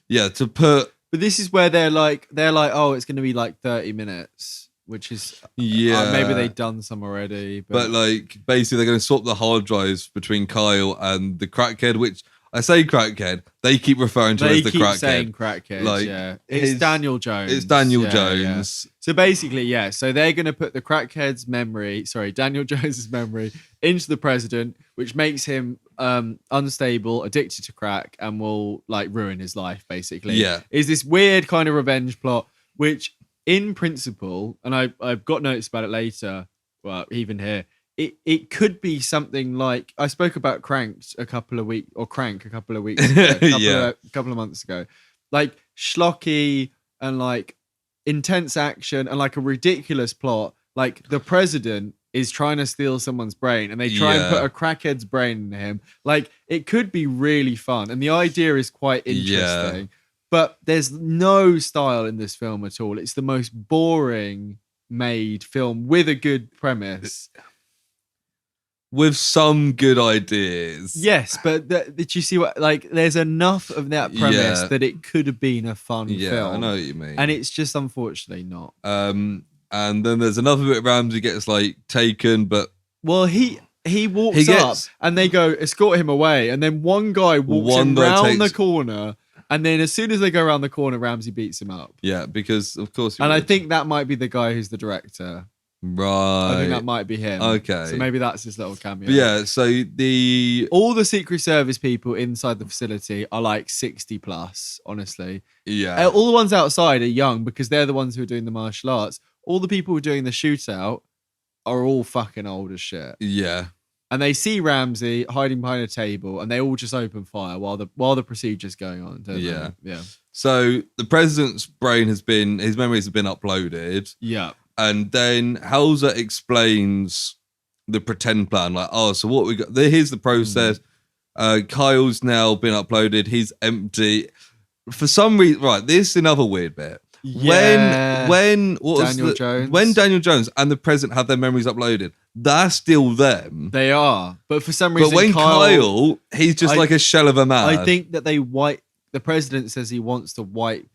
to put. But this is where they're like, oh, it's going to be like 30 minutes, which is maybe they've done some already. But like basically, they're going to swap the hard drives between Kyle and the crackhead, which. I say crackhead. They keep referring to it as the crackhead. They keep saying crackhead. Like, it's Daniel Jones. It's Daniel Jones. Yeah. So basically, so they're going to put the crackhead's memory, Daniel Jones's memory, into the president, which makes him unstable, addicted to crack, and will like ruin his life. Basically, is this weird kind of revenge plot, which in principle, and I've got notes about it later. Well, even here. It could be something like I spoke about Crank a couple of weeks ago, a couple of months ago, like schlocky and like intense action and like a ridiculous plot. Like the president is trying to steal someone's brain and they try and put a crackhead's brain in him. Like it could be really fun and the idea is quite interesting, but there's no style in this film at all. It's the most boring made film with a good premise. With some good ideas. Yes, but did you see what, like, there's enough of that premise that it could have been a fun film. Yeah, I know what you mean. And it's just unfortunately not. And then there's another bit Ramsey gets, like, taken, but... Well, he walks up and they go, escort him away. And then one guy walks him round the corner. And then as soon as they go around the corner, Ramsey beats him up. Yeah, because, of course... I think that might be the guy who's the director. Right. I think that might be him. Okay. So maybe that's his little cameo. But yeah, so all the Secret Service people inside the facility are like 60 plus, honestly. Yeah. All the ones outside are young because they're the ones who are doing the martial arts. All the people who are doing the shootout are all fucking old as shit. Yeah. And they see Ramsey hiding behind a table and they all just open fire while the procedure's going on. Yeah. Yeah. So the president's his memories have been uploaded. Yeah. And then Hauser explains the pretend plan. Like, so what we got? Here's the process. Kyle's now been uploaded. He's empty. For some reason, right, this is another weird bit. Yeah. When Jones. When Daniel Jones and the president have their memories uploaded, they're still them. They are. But for some reason, but when Kyle he's just like a shell of a man. I think that the president says he wants to wipe.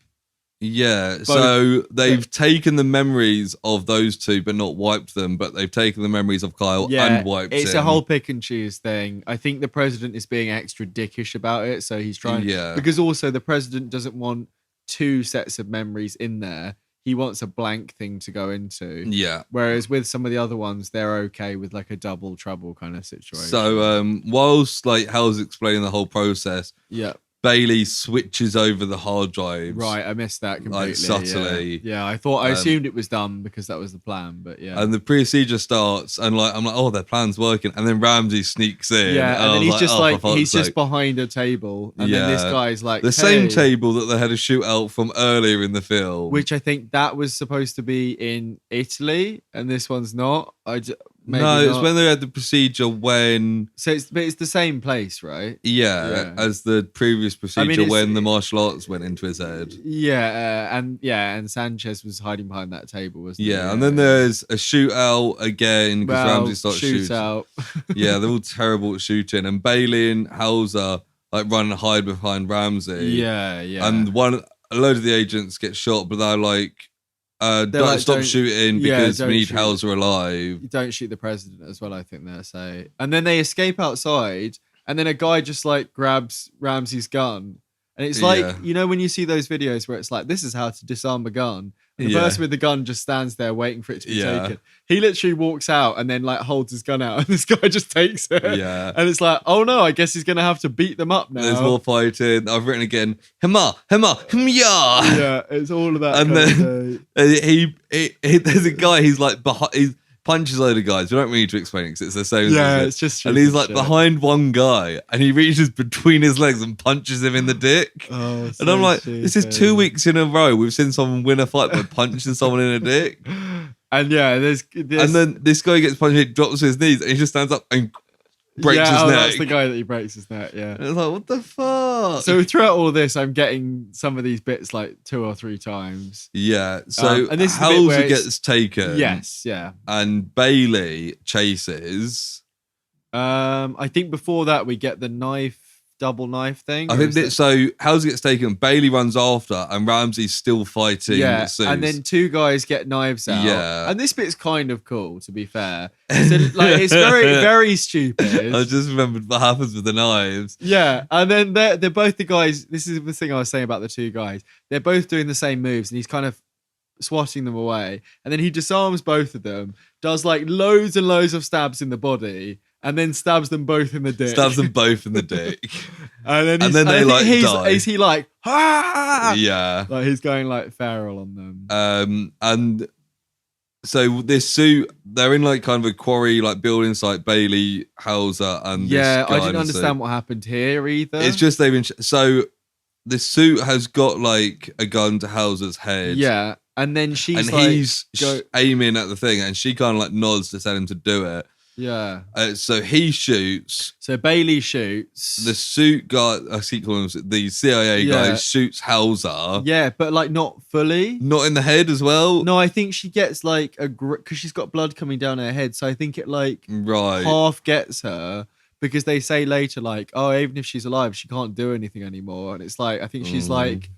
Yeah, so they've taken the memories of those two, but not wiped them. But they've taken the memories of Kyle and wiped it's a whole pick and choose thing. I think the president is being extra dickish about it, so he's trying. Yeah, because also the president doesn't want two sets of memories in there. He wants a blank thing to go into. Yeah. Whereas with some of the other ones, they're okay with like a double trouble kind of situation. So whilst like Hal's explaining the whole process, Bailey switches over the hard drives. Right, I missed that completely. Like subtly. Yeah, I assumed it was done because that was the plan, but yeah. And the procedure starts and like I'm like, oh, their plan's working. And then Ramsey sneaks in. Yeah, and then he's just he's just behind a table. And then this guy's like the same table that they had a shootout from earlier in the film. Which I think that was supposed to be in Italy, and this one's not. It's when they had the procedure when... So it's the same place, right? Yeah, as the previous procedure when the martial arts went into his head. Yeah, and Sanchez was hiding behind that table, wasn't he? Yeah, and then there's a shootout again because Ramsey starts shooting. Yeah, they're all terrible at shooting. And Bailey and Hauser like run and hide behind Ramsey. Yeah. And a load of the agents get shot, but they're like... Stop shooting because we need Hauser alive. You don't shoot the president as well, I think they're saying. And then they escape outside, and then a guy just like grabs Ramsey's gun. And it's like, you know, when you see those videos where it's like, this is how to disarm a gun. And the person with the gun just stands there waiting for it to be taken. He literally walks out and then like holds his gun out, and this guy just takes it. Yeah. And it's like, oh no, I guess he's going to have to beat them up now. There's more fighting. I've written again, himma, yeah. Yeah, it's all of that. And then there's a guy, he's like, he punches a load of guys. We don't need to explain it because it's the same. Yeah, it's just and he's like behind one guy, and he reaches between his legs and punches him in the dick. Oh, and I'm like, this is 2 weeks in a row we've seen someone win a fight by punching someone in the dick. And there's and then this guy gets punched, he drops to his knees, and he just stands up and breaks his neck. That's the guy that he breaks his neck. Yeah, and it's like, what the fuck? So throughout all this, I'm getting some of these bits like 2 or 3 times. Yeah. So and this Hauser gets taken. Yes. Yeah. And Bailey chases. I think before that we get the double knife thing. I think so. Hauser gets taken, Bailey runs after, and Ramsey's still fighting. Yeah, Seuss. and then 2 guys get knives out. Yeah, and this bit's kind of cool, to be fair. So, like, it's very, very stupid. I just remembered what happens with the knives. Yeah, and then they're both the guys. This is the thing I was saying about the 2 guys. They're both doing the same moves, and he's kind of swatting them away, and then he disarms both of them, does like loads and loads of stabs in the body, and then stabs them both in the dick. and then they like die. Is he like, ah? Yeah. Like he's going like feral on them. And so this suit, they're in like kind of a quarry, like building site, Bailey, Hauser, and this guy I didn't understand what happened here either. It's just they've been... So this suit has got like a gun to Hauser's head. Yeah. And then he's aiming at the thing, and she kind of like nods to tell him to do it. Yeah. So he shoots. So Bailey shoots. The suit guy, I keep calling him, the CIA guy shoots Hauser. Yeah, but like not fully. Not in the head as well. No, I think she gets like because she's got blood coming down her head. So I think it like half gets her, because they say later like, oh, even if she's alive, she can't do anything anymore. And it's like, I think she's like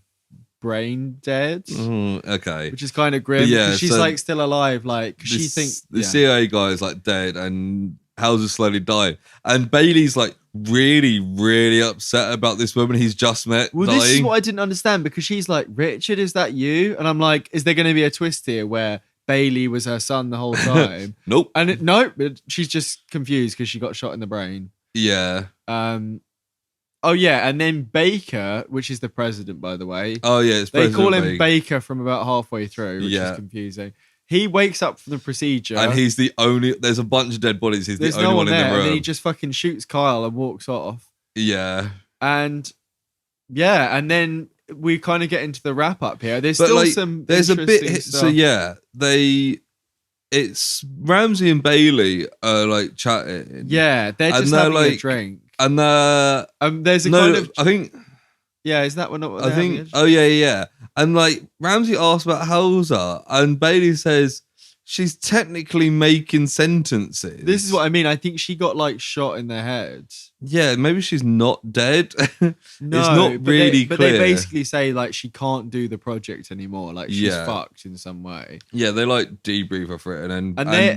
brain dead. Okay. Which is kind of grim. Yeah, she's like still alive. Like she thinks the CIA guy is like dead, and Hauser's slowly dying. And Bailey's like really, really upset about this woman he's just met. Well, dying. This is what I didn't understand, because she's like, Richard, is that you? And I'm like, is there going to be a twist here where Bailey was her son the whole time? Nope. And nope, she's just confused because she got shot in the brain. Yeah. Oh, yeah, and then Baker, which is the president, by the way. Oh, yeah, it's They call him Baker from about halfway through, which is confusing. He wakes up from the procedure. And he's the only... There's a bunch of dead bodies. He's the only one in the room. And then he just fucking shoots Kyle and walks off. Yeah. And then we kind of get into the wrap-up here. There's still some There's a bit... stuff. So, yeah, it's Ramsey and Bailey are like chatting. Yeah, they're just having a drink. And there's a kind of... I think... Yeah, is that one not what I think... Oh, yeah. And like, Ramsey asks about Hauser, and Bailey says she's technically making sentences. This is what I mean. I think she got like shot in the head. Yeah, maybe she's not dead. No, it's not really clear. But they basically say like she can't do the project anymore. Like she's fucked in some way. Yeah, they like debrief her for it, and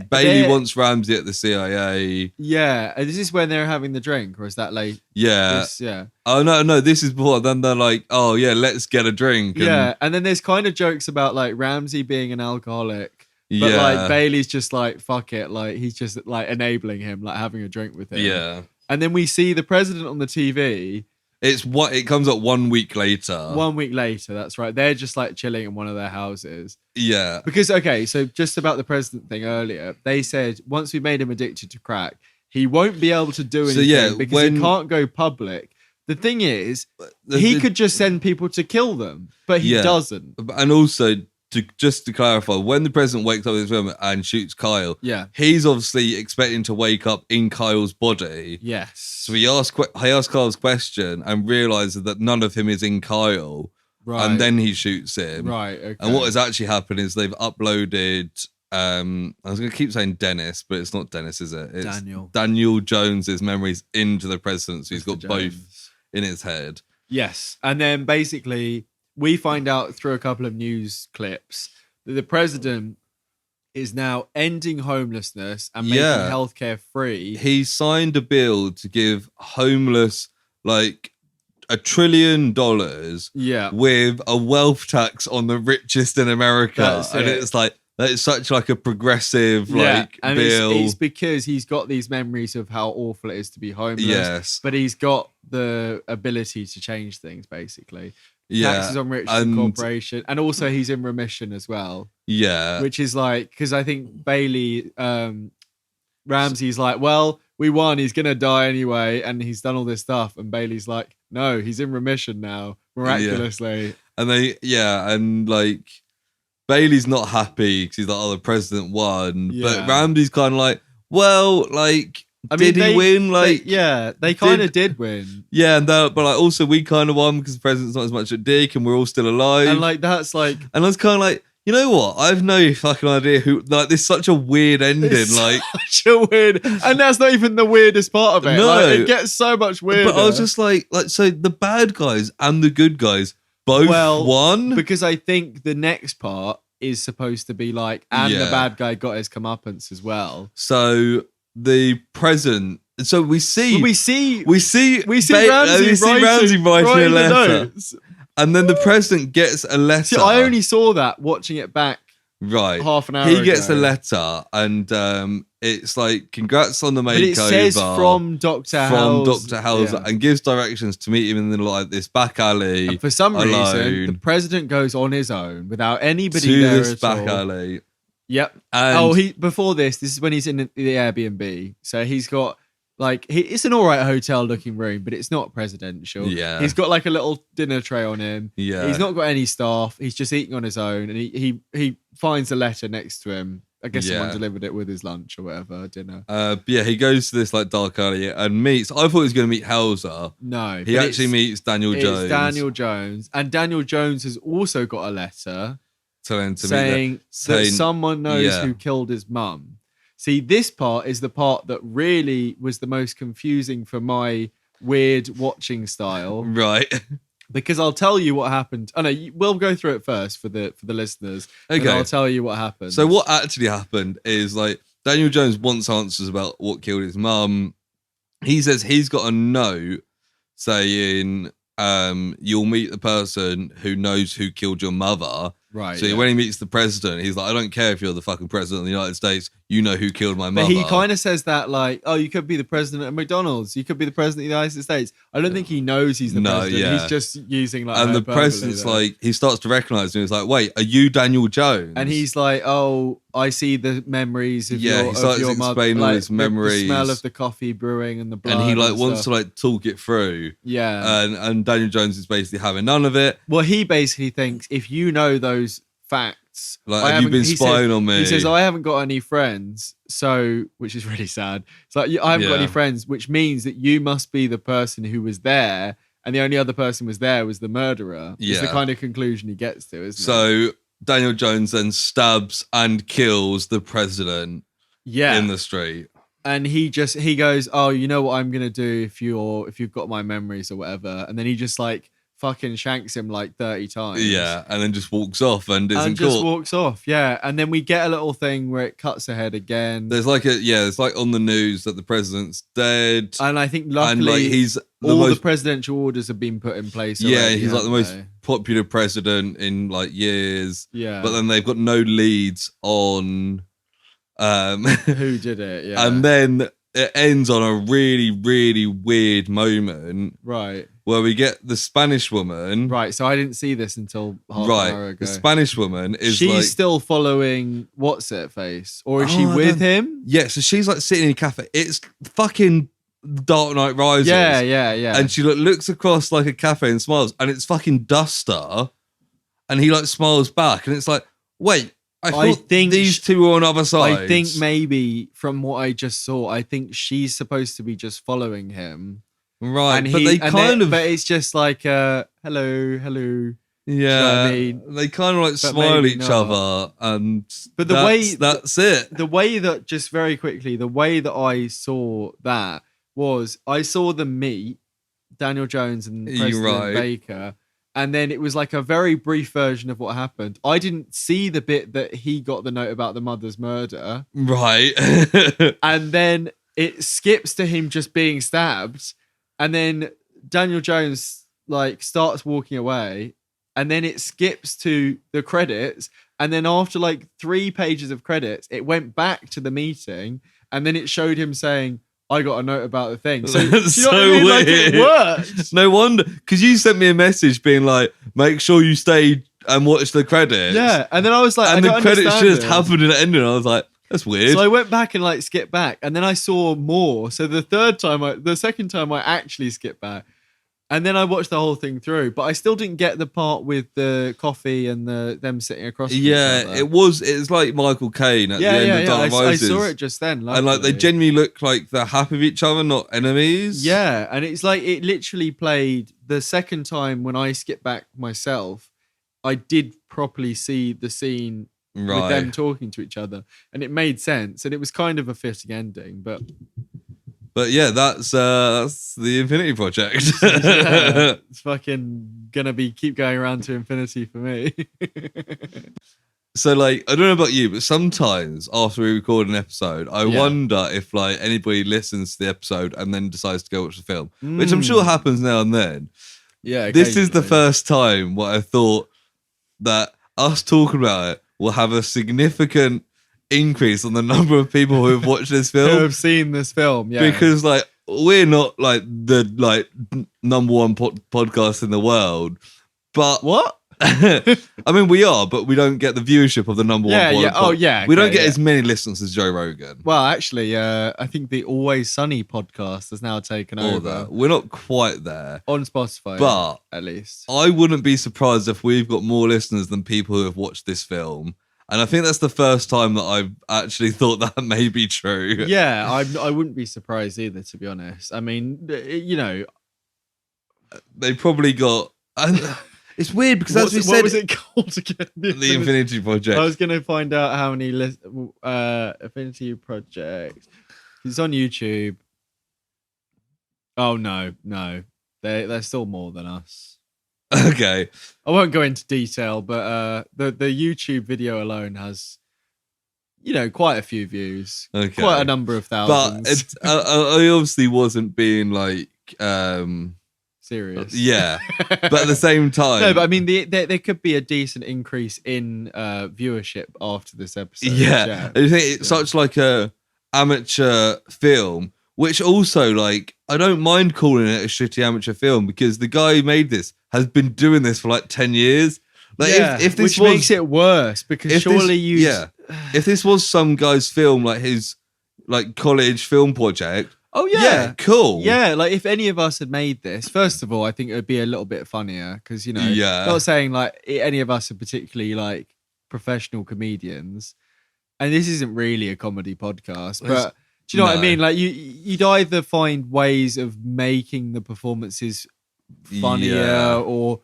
Bailey wants Ramsey at the CIA. Yeah, is this when they're having the drink, or is that late? Yeah, yeah. Oh no, this is before. Then they're like, oh yeah, let's get a drink. And then there's kind of jokes about like Ramsey being an alcoholic. But like Bailey's just like, fuck it, like he's just like enabling him, like having a drink with him. Yeah. And then we see the president on the TV. It comes up 1 week later. 1 week later, that's right. They're just like chilling in one of their houses. Yeah. Because so just about the president thing earlier, they said once we made him addicted to crack, he won't be able to do anything because he can't go public. The thing is, he could just send people to kill them, but he doesn't. And also, to clarify, when the president wakes up in this room and shoots Kyle, he's obviously expecting to wake up in Kyle's body. Yes. So he asks Kyle's question and realizes that none of him is in Kyle. Right. And then he shoots him. Right. Okay. And what has actually happened is they've uploaded... I was going to keep saying Dennis, but it's not Dennis, is it? It's Daniel Jones's memories into the president. So he's got both in his head. Yes. And then basically... we find out through a couple of news clips that the president is now ending homelessness and making healthcare free. He signed a bill to give homeless like $1 trillion with a wealth tax on the richest in America. And it's like, that is such like a progressive like and bill. It's because he's got these memories of how awful it is to be homeless. Yes. But he's got the ability to change things, basically. Taxes on rich and corporation. And also he's in remission as well. Yeah. Which is like, because I think Bailey, Ramsey's like, well, we won, he's gonna die anyway, and he's done all this stuff. And Bailey's like, no, he's in remission now, miraculously. Yeah. And like Bailey's not happy because he's like, oh, the president won. Yeah. But Ramsey's kind of like, well, like, did he win? Like, they kind of did win. Yeah, but like also we kind of won because the president's not as much a dick and we're all still alive. And like that's like, and I was kind of like, you know what? I have no fucking idea who. Like, this is such a weird ending. Like, such a weird, and that's not even the weirdest part of it. No, like, it gets so much weirder. But I was just like, so the bad guys and the good guys both won because I think the next part is supposed to be like, and the bad guy got his comeuppance as well. So the president. So we see Ramsey Ramsey writing a letter. Notes. And then the president gets a letter. See, I only saw that watching it back. Right. Half an hour He gets a letter and it's like, congrats on the makeover. But it says from Dr. House. And gives directions to meet him in like this back alley. And for some reason, the president goes on his own without anybody there to this back alley. Yep. And before this is when he's in the Airbnb. So he's got like, it's an all right hotel looking room, but it's not presidential. Yeah. He's got like a little dinner tray on him. Yeah. He's not got any staff. He's just eating on his own. And he finds a letter next to him. I guess someone delivered it with his lunch or whatever, dinner. He goes to this like dark alley and meets, I thought he was going to meet Hauser. No. He actually meets Daniel Jones. It's Daniel Jones. And Daniel Jones has also got a letter saying that someone knows who killed his mum. See, this part is the part that really was the most confusing for my weird watching style. Right. Because I'll tell you what happened. Oh no, we'll go through it first for the listeners. Okay. And I'll tell you what happened. So what actually happened is like Daniel Jones wants answers about what killed his mum. He says he's got a note saying you'll meet the person who knows who killed your mother. Right. So when he meets the president, he's like, I don't care if you're the fucking president of the United States. You know who killed my mother. But he kind of says that like, oh, you could be the president of McDonald's. You could be the president of the United States. I don't think he knows he's the president. Yeah. He's just using like. And the president's like, he starts to recognize him. He's like, wait, are you Daniel Jones? And he's like, oh, I see the memories of your mother. He starts explaining all his memories. The smell of the coffee brewing and the blood. And he like wants to like talk it through. Yeah. And Daniel Jones is basically having none of it. Well, he basically thinks if you know those facts, like, have you been spying on me? He says, I haven't got any friends, so, which is really sad. It's like, I haven't got any friends, which means that you must be the person who was there, and the only other person who was there was the murderer. It's the kind of conclusion he gets to, isn't it? So Daniel Jones then stabs and kills the president in the street. And he goes, oh, you know what I'm gonna do if you've got my memories or whatever, and then he just like fucking shanks him like 30 times. Yeah, and then just walks off and isn't just caught. Walks off, yeah. And then we get a little thing where it cuts ahead again. There's like it's like on the news that the president's dead. And I think luckily the presidential orders have been put in place already, yeah, he's like the most popular president in like years. Yeah. But then they've got no leads on who did it, yeah. And then it ends on a really, really weird moment. Right. Where we get the Spanish woman. Right, so I didn't see this until half an hour ago. The Spanish woman is she's still following What's-It-Face? Or is she with him? Yeah, so she's like sitting in a cafe. It's fucking Dark Knight Rises. Yeah. And she like looks across like a cafe and smiles. And it's fucking Duster. And he like smiles back. And it's like, wait, I think these two are on other sides. I think maybe from what I just saw, I think she's supposed to be just following him. Right, but it's just like hello. Yeah, you know I mean? They kind of like smile at each other, and that's it. The way that just very quickly, the way that I saw that was I saw them meet Daniel Jones and President Baker, And then it was like a very brief version of what happened. I didn't see the bit that he got the note about the mother's murder. Right. And then it skips to him just being stabbed. And then Daniel Jones like starts walking away. And then it skips to the credits. And then after like 3 pages of credits, it went back to the meeting. And then it showed him saying, I got a note about the thing. So, that's you know so what I mean? weird. Like, it worked. No wonder, because you sent me a message being like, make sure you stay and watch the credits. Yeah, and then I was like, and the credits just it. happened in the ending. I was like, that's weird. So I went back and like skipped back, and then I saw more. So the second time I actually skipped back, and then I watched the whole thing through. But I still didn't get the part with the coffee and them sitting across. From each other. It's like Michael Caine at the end of Dark Rises. I saw it just then, luckily. And like they genuinely look like they're happy with each other, not enemies. Yeah, and it's like it literally played the second time when I skipped back myself. I did properly see the scene with them talking to each other, and it made sense, and it was kind of a fitting ending. But yeah, that's the Infinity Project. Yeah, it's fucking gonna keep going around to infinity for me. So like, I don't know about you, but sometimes after we record an episode, I wonder if like anybody listens to the episode and then decides to go watch the film, which I'm sure happens now and then. Yeah, this is the first time what I thought that us talking about it will have a significant increase on the number of people who have watched this film, who have seen this film. Yeah, because like we're not like the number one podcast in the world, but what? I mean, we are, but we don't get the viewership of the number one. Yeah. Oh, yeah. We don't get as many listeners as Joe Rogan. Well, actually, I think the Always Sunny podcast has now taken over. We're not quite there on Spotify, but at least I wouldn't be surprised if we've got more listeners than people who have watched this film. And I think that's the first time that I've actually thought that may be true. Yeah, I wouldn't be surprised either, to be honest. I mean, you know, they probably got. It's weird because as we said, what was it called again? The Infinity Project. I was going to find out how many Infinity Project. It's on YouTube. Oh no, they're still more than us. Okay, I won't go into detail, but the YouTube video alone has, you know, quite a few views. Okay, quite a number of thousands. But I obviously wasn't being like serious. Yeah, but at the same time, no. But I mean, there could be a decent increase in viewership after this episode. Yeah, I think it's such like a amateur film, which also like I don't mind calling it a shitty amateur film because the guy who made this has been doing this for like 10 years. Like if this which makes it worse because surely if this was some guy's film, like his like college film project. Oh yeah, cool. Yeah, like if any of us had made this, first of all, I think it would be a little bit funnier because you know, not saying like any of us are particularly like professional comedians, and this isn't really a comedy podcast, but do you know what I mean? Like you'd either find ways of making the performances funnier, or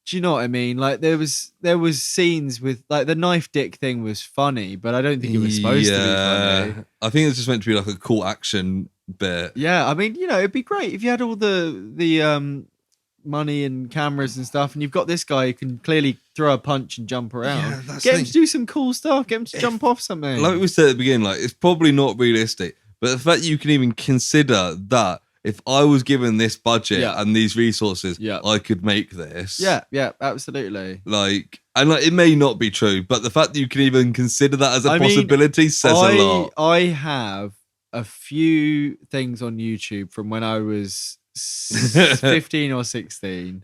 do you know what I mean? Like there was scenes with like the knife dick thing was funny, but I don't think it was supposed to be funny. I think it's just meant to be like a cool action bit. Yeah, I mean, you know, it'd be great if you had all the money and cameras and stuff, and you've got this guy who can clearly throw a punch and jump around. Yeah, get him to do some cool stuff. Get him to jump off something. Like we said at the beginning, like it's probably not realistic, but the fact you can even consider that if I was given this budget and these resources, I could make this. Yeah, absolutely. Like, and like it may not be true, but the fact that you can even consider that as a possibility says a lot. I have a few things on YouTube from when I was 15 or 16,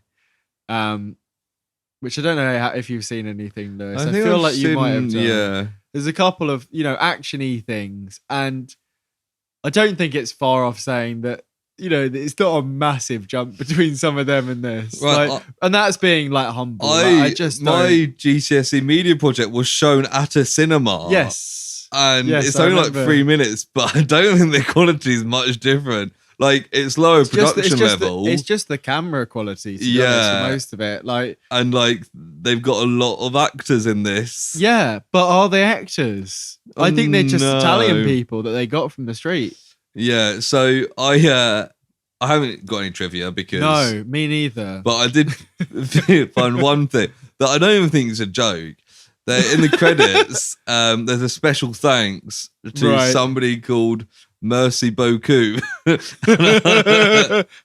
which I don't know if you've seen anything, Lewis. I feel like you might have done. Yeah. There's a couple of, you know, action-y things, and I don't think it's far off saying that, you know, it's not a massive jump between some of them and this. Right, like, and that's being like humble. My GCSE media project was shown at a cinema. Yes. And it's only like 3 minutes, but I don't think the quality is much different. Like it's lower production level. It's just the camera quality, to be honest, for most of it. Like, and like they've got a lot of actors in this. Yeah, but are they actors? I think they're just Italian people that they got from the street. Yeah, so I I haven't got any trivia because no, me neither. But I did find one thing that I don't even think is a joke. That in the credits, there's a special thanks to somebody called Mercy Boku.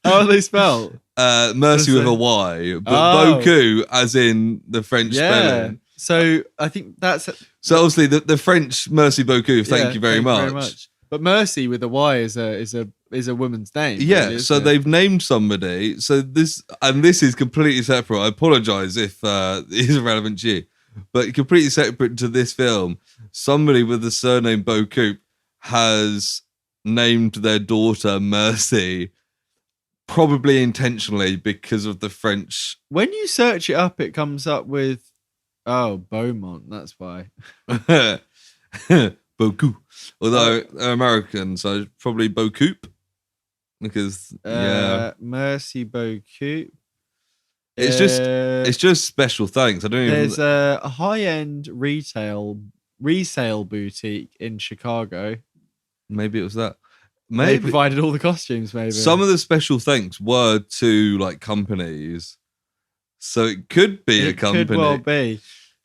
How are they spelled? Mercy with a Y, but Boku as in the French spelling. So I think that's... So obviously the French Mercy Boku, thank you very much. But Mercy with a Y is a woman's name. Yeah, really, so they've named somebody. So this is completely separate. I apologise if it is irrelevant to you, but completely separate to this film. Somebody with the surname Boku has named their daughter Mercy, probably intentionally because of the French. When you search it up, it comes up with Beaumont. That's why. Boku. Although American, so probably Bocoup. Because Mercy Bocoup. It's just special thanks. I don't even. There's a high-end resale boutique in Chicago. Maybe it was that. Maybe they provided all the costumes. Maybe some of the special thanks were to like companies, so it could be a company. Could well be.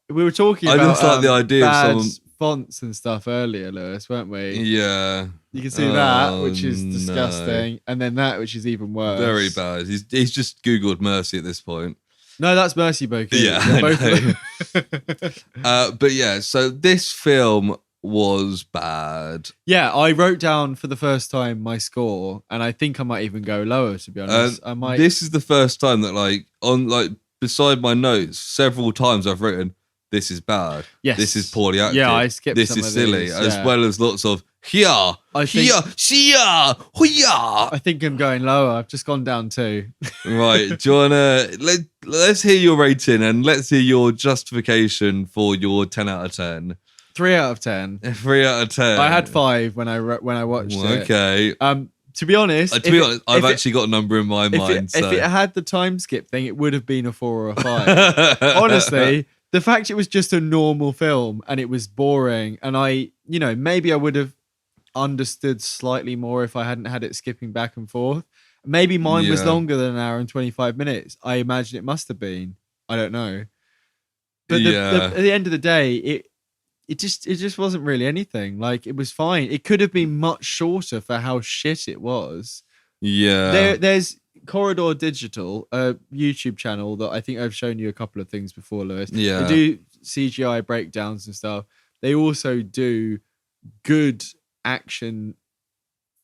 We were talking about. I just like the idea of someone. Fonts and stuff earlier, Lewis, weren't we? Yeah. You can see that, which is disgusting, and then that, which is even worse. Very bad. He's just Googled Mercy at this point. No, that's Mercy Boku. Yeah, both. But yeah, so this film was bad. Yeah, I wrote down for the first time my score, and I think I might even go lower. To be honest, I might. This is the first time that beside my notes, several times I've written, this is bad. Yes. This is poorly acted. Yeah, I skipped this some is of silly, these, as well as lots of here. I think I'm going lower. I've just gone down 2. Right. Do you wanna let's hear your rating and let's hear your justification for your 10 out of 10. 3 out of 10. 3 out of 10. I had 5 when I watched it. Okay. To be honest, I've actually got a number in my mind. If it had the time skip thing, it would have been a 4 or a 5. Honestly. The fact it was just a normal film and it was boring, and maybe I would have understood slightly more if I hadn't had it skipping back and forth. Maybe mine was longer than an hour and 25 minutes. I imagine it must have been. I don't know. But at the end of the day, it just wasn't really anything. Like, it was fine. It could have been much shorter for how shit it was. Yeah. There's Corridor Digital, a YouTube channel that I think I've shown you a couple of things before, Lewis. Yeah. They do CGI breakdowns and stuff. They also do good action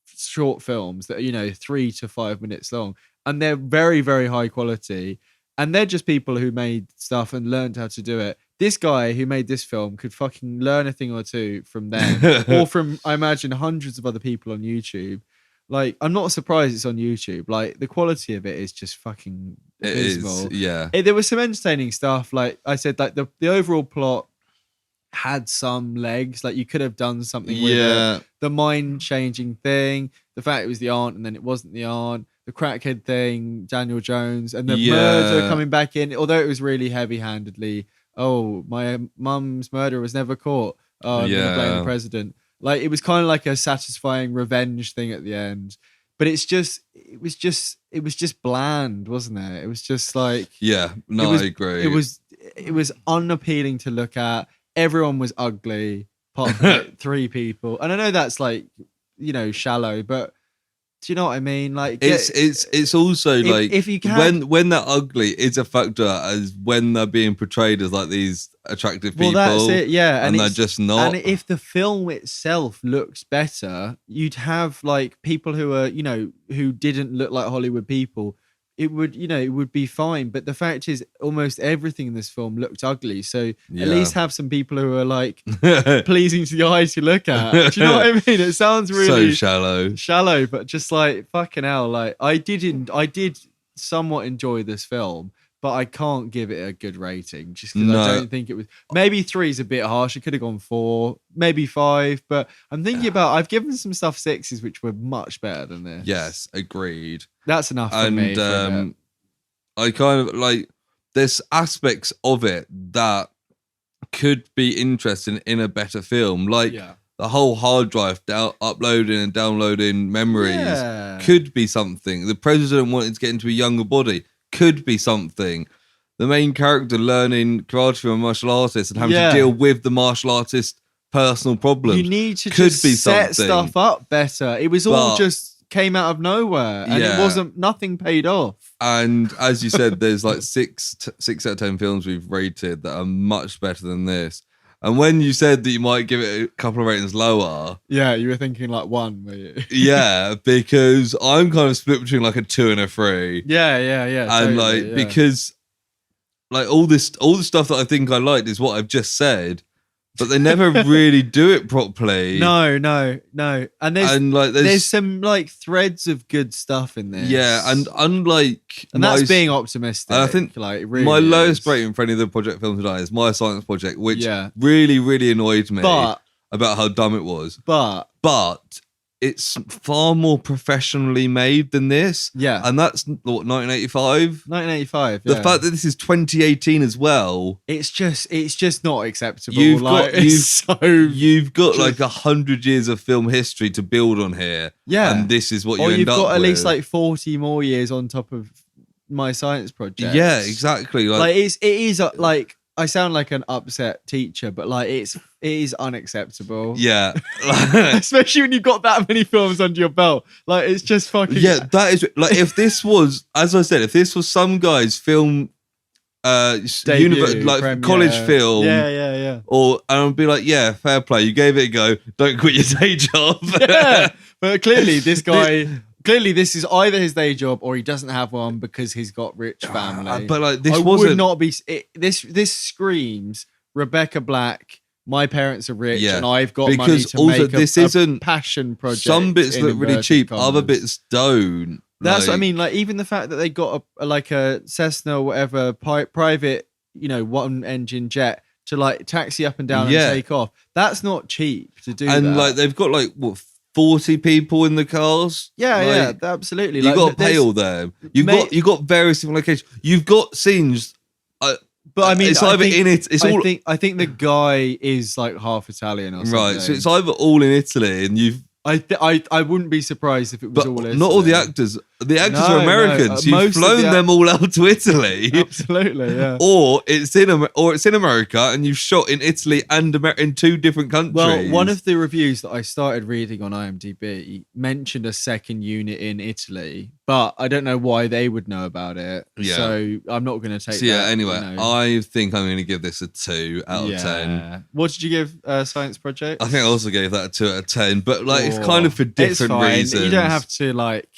short films that are, 3 to 5 minutes long. And they're very, very high quality. And they're just people who made stuff and learned how to do it. This guy who made this film could fucking learn a thing or two from them or from, I imagine, hundreds of other people on YouTube. Like, I'm not surprised it's on YouTube. Like, the quality of it is just fucking abysmal. It is, yeah. There was some entertaining stuff. Like I said, like the overall plot had some legs. Like, you could have done something with it. The mind-changing thing, the fact it was the aunt and then it wasn't the aunt, the crackhead thing, Daniel Jones, and the murder coming back in, although it was really heavy-handedly, my mum's murder was never caught. I'm going to blame the president. Like, it was kind of like a satisfying revenge thing at the end, but it was just bland, wasn't it? It was just like, I agree. It was unappealing to look at. Everyone was ugly, apart from like 3 people, and I know that's like, shallow, but do you know what I mean? Like, it's also like, if you can, when they're ugly, it's a factor as when they're being portrayed as like these attractive people. Well, that's it, yeah, and they're just not. And if the film itself looks better, you'd have like people who are, who didn't look like Hollywood people. It would, it would be fine. But the fact is, almost everything in this film looked ugly. So at least have some people who are like pleasing to the eyes to look at. Do you know what I mean? It sounds really so shallow, but just like fucking hell. Like, I did somewhat enjoy this film, but I can't give it a good rating just because I don't think it was. Maybe 3 is a bit harsh. It could have gone 4, maybe 5. But I'm thinking about, I've given some stuff 6s, which were much better than this. Yes, agreed. That's enough for me. I kind of like, there's aspects of it that could be interesting in a better film. Like the whole hard drive uploading and downloading memories could be something. The president wanting to get into a younger body could be something. The main character learning karate from a martial artist and having to deal with the martial artist personal problems. You need to just set stuff up better. It was all just came out of nowhere, and it wasn't nothing paid off. And as you said, there's like 6 out of 10 films we've rated that are much better than this. And when you said that you might give it a couple of ratings lower, you were thinking like 1, were you? Yeah, because I'm kind of split between like a 2 and a 3. Yeah. And totally, because like all the stuff that I think I liked is what I've just said. But they never really do it properly. No. And there's some like threads of good stuff in there. Yeah, and unlike... And that's being optimistic. I think like, really my lowest rating for any of the project films tonight is My Science Project, which really, really annoyed me about how dumb it was. But it's far more professionally made than this. Yeah. And that's, 1985? 1985, The fact that this is 2018 as well. It's just not acceptable. You've got like 100 years of film history to build on here. Yeah. And this is what you end up with. Or you've got at least like 40 more years on top of My Science Project. Yeah, exactly. Like it is like... I sound like an upset teacher, but like it is unacceptable. Yeah, especially when you've got that many films under your belt. Like it's just fucking. Yeah, that is like if this was, as I said, if this was some guy's film, debut, like college film. Yeah. And I'd be like, yeah, fair play. You gave it a go. Don't quit your day job. Yeah, but clearly this guy. Clearly, this is either his day job or he doesn't have one because he's got rich family. But like this would not be. This screams Rebecca Black. My parents are rich, and I've got money to make a passion project. Some bits look really cheap, other bits don't. That's what I mean. Like even the fact that they got a Cessna or whatever private, one engine jet to like taxi up and down and take off. That's not cheap to do. And like they've got like what. 40 people in the cars. Yeah, absolutely. You got to pay all them. You got various different locations. You've got scenes. But I mean, it's either in it. It's all. I think the guy is like half Italian or something. Right, so it's either all in Italy, and you've. I wouldn't be surprised if it was all Italy. Not all the actors. The actors are Americans. You've flown them all out to Italy. Absolutely, yeah. Or it's in America, and you've shot in Italy and in 2 different countries. Well, one of the reviews that I started reading on IMDb mentioned a second unit in Italy, but I don't know why they would know about it. Yeah. So I'm not going to take. So anyway, I think I'm going to give this a 2 out of 10. What did you give Science Project? I think I also gave that a 2 out of 10, but like it's kind of for different reasons. You don't have to like.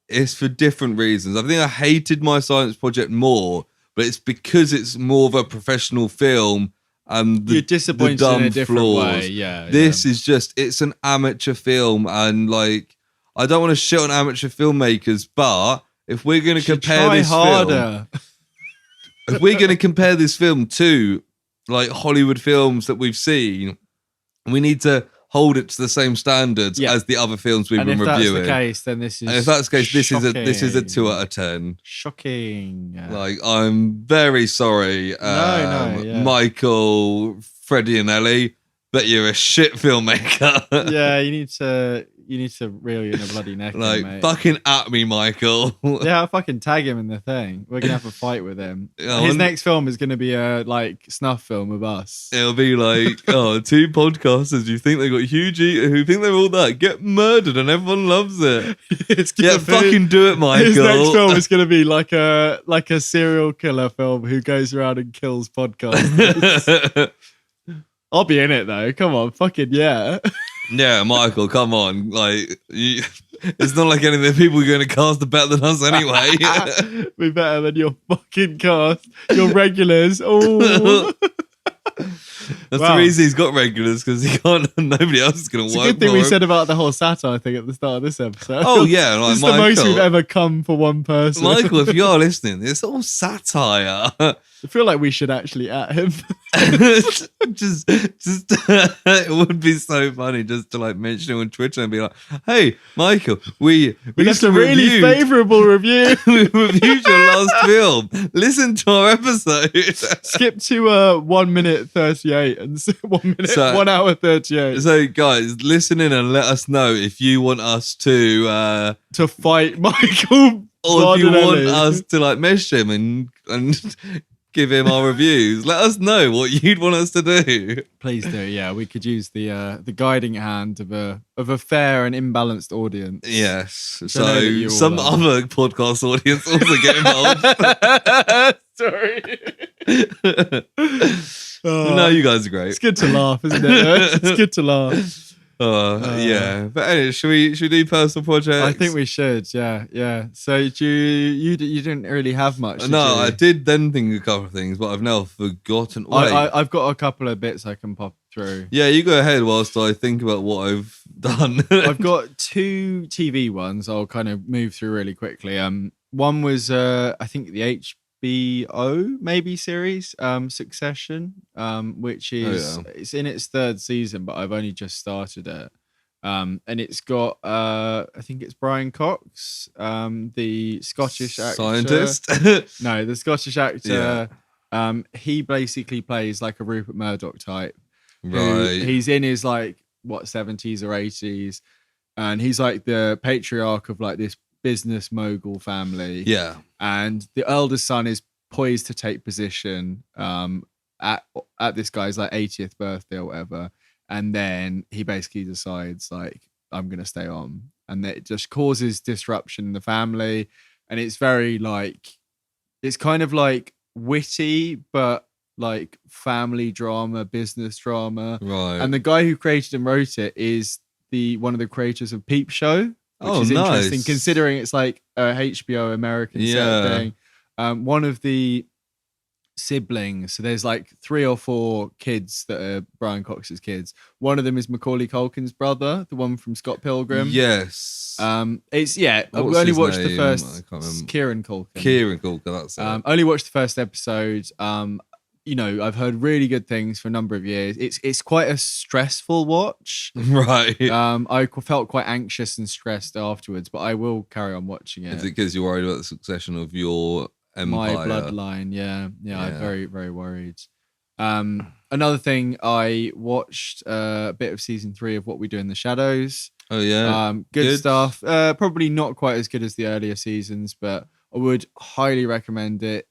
It's for different reasons. I think I hated My Science Project more, but it's because it's more of a professional film and you're disappointed in a different way. Yeah, this is just it's an amateur film, and like I don't want to shit on amateur filmmakers, but if we're going to compare this film, if we're going to compare this film to like Hollywood films that we've seen, we need to hold it to the same standards as the other films we've been reviewing. If that's the case, then this is. And if that's the case, this is a 2 out of 10. Shocking. Like I'm very sorry, Michael, Freddie, and Ellie, but you're a shit filmmaker. Yeah, you need to reel you in a bloody neck. Like mate. Fucking at me, Michael. Yeah, I'll fucking tag him in the thing. We're gonna have a fight with him. His next film is gonna be a like snuff film of us. It'll be like, 2 podcasters who think they got huge who think they're all that get murdered and everyone loves it. Fucking do it, Michael. His next film is gonna be like a serial killer film who goes around and kills podcasters. I'll be in it though. Come on, fucking yeah. Yeah, Michael, come on. Like, it's not like any of the people you're going to cast are better than us anyway. Be better than your fucking cast. Your regulars. Oh. That's the reason he's got regulars, because he can't. Nobody else is going to work. It's a good thing we said about the whole satire thing at the start of this episode. Oh yeah, like this is the most we've ever come for one person. Michael, if you're listening, it's all satire. I feel like we should actually at him. just it would be so funny just to like mention it on Twitter and be like, "Hey, Michael, we left a really favourable review. We reviewed your last film. Listen to our episode. Skip to 1 minute 38 38 and 1 hour 38. So guys, listen in and let us know if you want us to fight Michael, or if you want us to like mesh him and give him our reviews. Let us know what you'd want us to do. Please do. Yeah, we could use the guiding hand of a fair and imbalanced audience. Yes. So some other podcast audience also get involved. Sorry. No, you guys are great. It's good to laugh, isn't it? It's good to laugh. Yeah. But anyway, should we do personal projects? I think we should. Yeah. So you didn't really have much. No, I did then think a couple of things, but I've now forgotten. I've got a couple of bits I can pop through. Yeah, you go ahead whilst I think about what I've done. I've got 2 TV ones. I'll kind of move through really quickly. One was I think the HBO maybe series, Succession, which is it's in its 3rd season, but I've only just started it. And it's got I think it's Brian Cox, the Scottish actor. Scientist? No, the Scottish actor. Yeah. He basically plays like a Rupert Murdoch type. Right. He's in his 70s or 80s, and he's like the patriarch of like this business mogul family. Yeah. And the eldest son is poised to take position at this guy's 80th birthday or whatever. And then he basically decides I'm going to stay on. And it just causes disruption in the family. And it's very it's kind of witty, but family drama, business drama. Right. And the guy who created and wrote it is one of the creators of Peep Show. Which is interesting considering it's a HBO American set thing. One of the siblings, so there's 3 or 4 kids that are Brian Cox's kids. One of them is Macaulay Culkin's brother, the one from Scott Pilgrim. Yes. It's I've only watched the first. Kieran Culkin. That's it. Only watched the first episode. I've heard really good things for a number of years. It's quite a stressful watch. Right. I felt quite anxious and stressed afterwards, but I will carry on watching it. Is it because you're worried about the succession of your empire? My bloodline, yeah. I'm very, very worried. Another thing, I watched a bit of season 3 of What We Do in the Shadows. Oh, yeah. Good stuff. Probably not quite as good as the earlier seasons, but I would highly recommend it.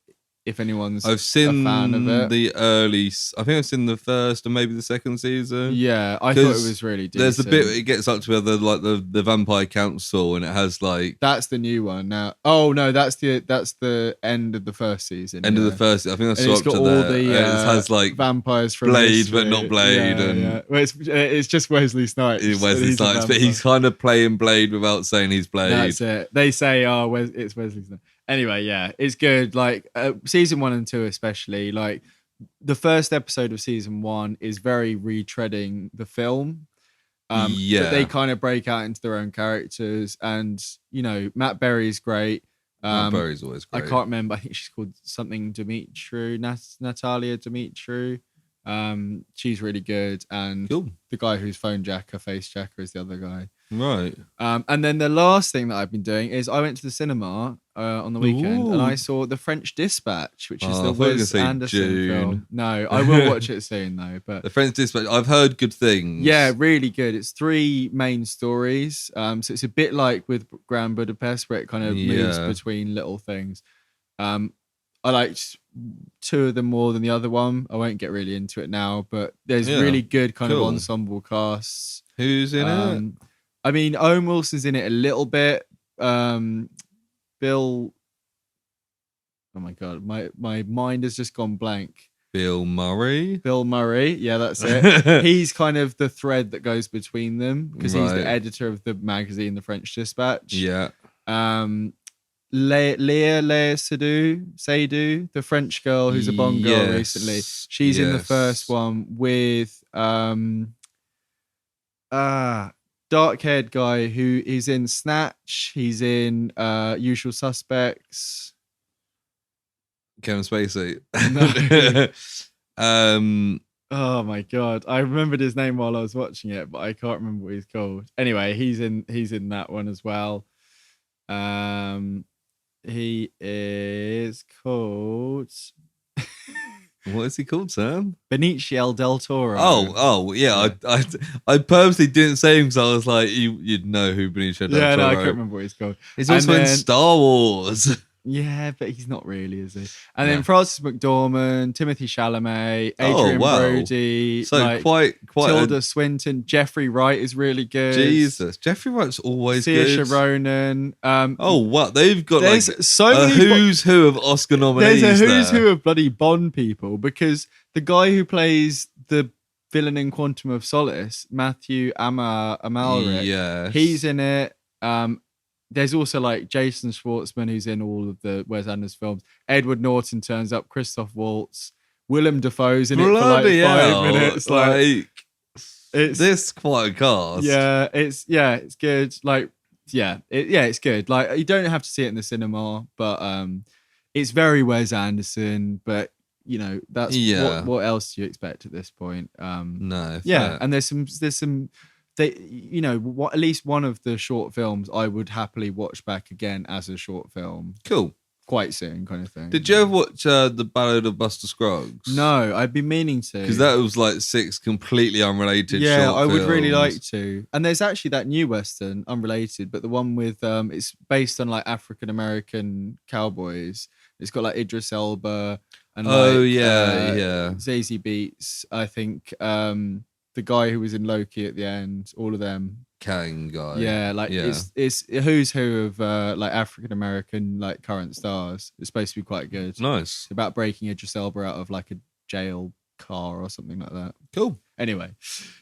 If anyone's I've seen a fan of it. the early, I think I've seen the first and maybe the second season. Yeah, I thought it was really decent. There's a bit it gets up to where the Vampire Council, and it has that's the new one now. Oh no, that's the end of the first season. End of the first. I think that's up to all there. The, it has vampires from Blade, history. but not Blade, Well, it's just Wesley Snipes. Wesley Snipes, but he's kind of playing Blade without saying he's Blade. That's it. They say, it's Wesley Snipes. Anyway, yeah, it's good. Season 1 and 2 especially. The first episode of season 1 is very retreading the film. But they kind of break out into their own characters, and Matt Berry's great. Matt Berry's always great. I can't remember. I think she's called something Dimitru, Natalia Dimitru. She's really good, and the guy who's phone jacker, face jacker, is the other guy. Right. And then the last thing that I've been doing is I went to the cinema on the weekend and I saw The French Dispatch, which is the Wes Anderson film. No, I will watch it soon though. But The French Dispatch, I've heard good things. Yeah, really good. It's 3 main stories. So it's a bit like with Grand Budapest, where it kind of moves between little things. I liked 2 of them more than the other one. I won't get really into it now, but there's really good kind of ensemble casts. Who's in it? I mean, Owen Wilson's in it a little bit. Bill. Oh my god, my mind has just gone blank. Bill Murray. Yeah, that's it. He's kind of the thread that goes between them because he's the editor of the magazine, The French Dispatch. Yeah. Léa Seydoux, the French girl who's a Bond girl recently. She's in the first one with dark-haired guy who is in Snatch. He's in Usual Suspects. Kevin Spacey. No. Oh my god, I remembered his name while I was watching it, but I can't remember what he's called. Anyway, he's in that one as well. He is called What is he called, Sam? Benicio del Toro. Yeah. I purposely didn't say him because I was like, you'd know who Benicio del Toro. Yeah, no, I can't remember what he's called. He's also in Star Wars. Yeah, but he's not really, is he? And then Francis McDormand, Timothy Chalamet, Adrian Brody, so quite Tilda Swinton, Jeffrey Wright is really good. Jesus, Jeffrey Wright's always good. Saoirse Ronan. They've got like so many who's who of Oscar nominees. There's a who's who of bloody Bond people, because the guy who plays the villain in Quantum of Solace, Matthew Amalric, he's in it. There's also like Jason Schwartzman, who's in all of the Wes Anderson films. Edward Norton turns up. Christoph Waltz. Willem Dafoe's in it for like 5 minutes. Like it's this quite a cast. Yeah, it's good. Like it's good. Like you don't have to see it in the cinema, but it's very Wes Anderson. But you know that's what else do you expect at this point? No. Yeah, fair. and there's some. At least one of the short films I would happily watch back again as a short film. Cool. Quite soon, kind of thing. Did you ever watch The Ballad of Buster Scruggs? No, I'd be meaning to. Because that was like 6 completely unrelated short films. I would really like to. And there's actually that new Western, unrelated, but the one with, it's based on like African American cowboys. It's got like Idris Elba and Zazie Beetz, I think. The guy who was in Loki at the end, all of them. Kang guy. Yeah, it's a who's who of like African American like current stars. It's supposed to be quite good. Nice. It's about breaking Idris Elba out of like a jail car or something like that. Cool. Anyway,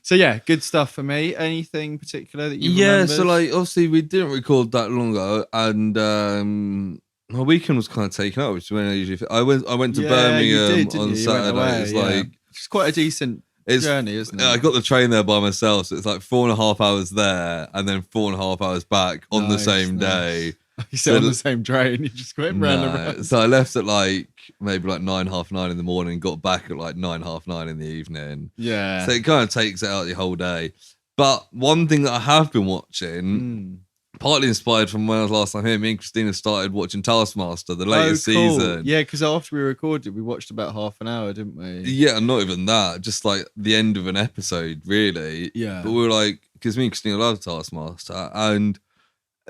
so yeah, good stuff for me. Anything particular that you remembered? So like obviously we didn't record that long ago, and my weekend was kind of taken up, which is when I usually. I went to Birmingham on Saturday. It's like it's quite a decent journey, isn't it? I got the train there by myself, so it's like 4.5 hours there and then 4.5 hours back on the same day. You sit on the same train, you just went round and round. So I left at like maybe like 9, half 9 in the morning, got back at like 9, half 9 in the evening. Yeah. So it kind of takes it out the whole day. But one thing that I have been watching, partly inspired from when I was last time here, me and Christina started watching Taskmaster, the latest season. Yeah, because after we recorded, we watched about half an hour, didn't we? Yeah, not even that. Just like the end of an episode, really. Yeah. But we were like, because me and Christina love Taskmaster, and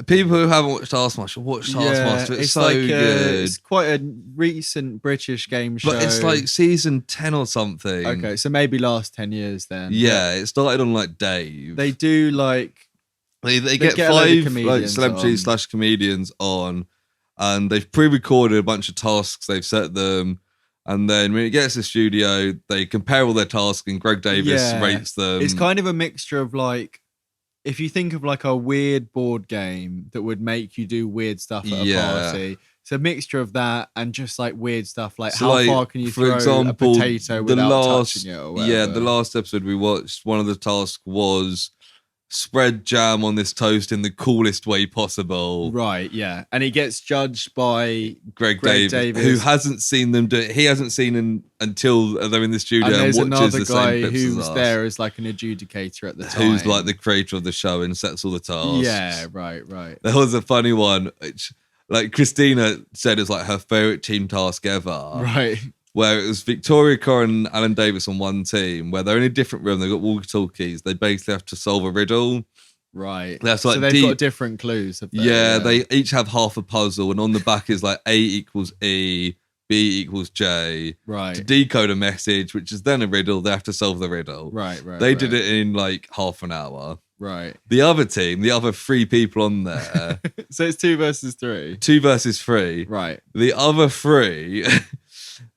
people who haven't watched Taskmaster, watch Taskmaster. It's so good. It's quite a recent British game show. But it's like season 10 or something. Okay, so maybe last 10 years then. Yeah, it started on like Dave. They do like... They get 5 like celebrities / comedians on, and they've pre-recorded a bunch of tasks. They've set them, and then when it gets to the studio, they compare all their tasks, and Greg Davis rates them. It's kind of a mixture of like, if you think of like a weird board game that would make you do weird stuff at a party. It's a mixture of that and just like weird stuff, like how far can you throw a potato without touching it or whatever. Yeah, the last episode we watched, one of the tasks was spread jam on this toast in the coolest way possible. Right, yeah. And he gets judged by Greg Davis, who hasn't seen them do it. He hasn't seen them until they're in the studio and watches the same clips who was there as like an adjudicator at the time. Who's like the creator of the show and sets all the tasks. Yeah, right. There was a funny one, which like Christina said is like her favourite team task ever. Right. Where it was Victoria Corr and Alan Davis on one team, where they're in a different room. They've got walkie-talkies. They basically have to solve a riddle. Right. That's like so they've got different clues. Have they? Yeah, they each have half a puzzle, and on the back is like A equals E, B equals J. Right. To decode a message, which is then a riddle, they have to solve the riddle. Right. They did it in like half an hour. Right. The other team, the other 3 people on there. So it's 2 versus 3. 2 versus 3. Right. The other 3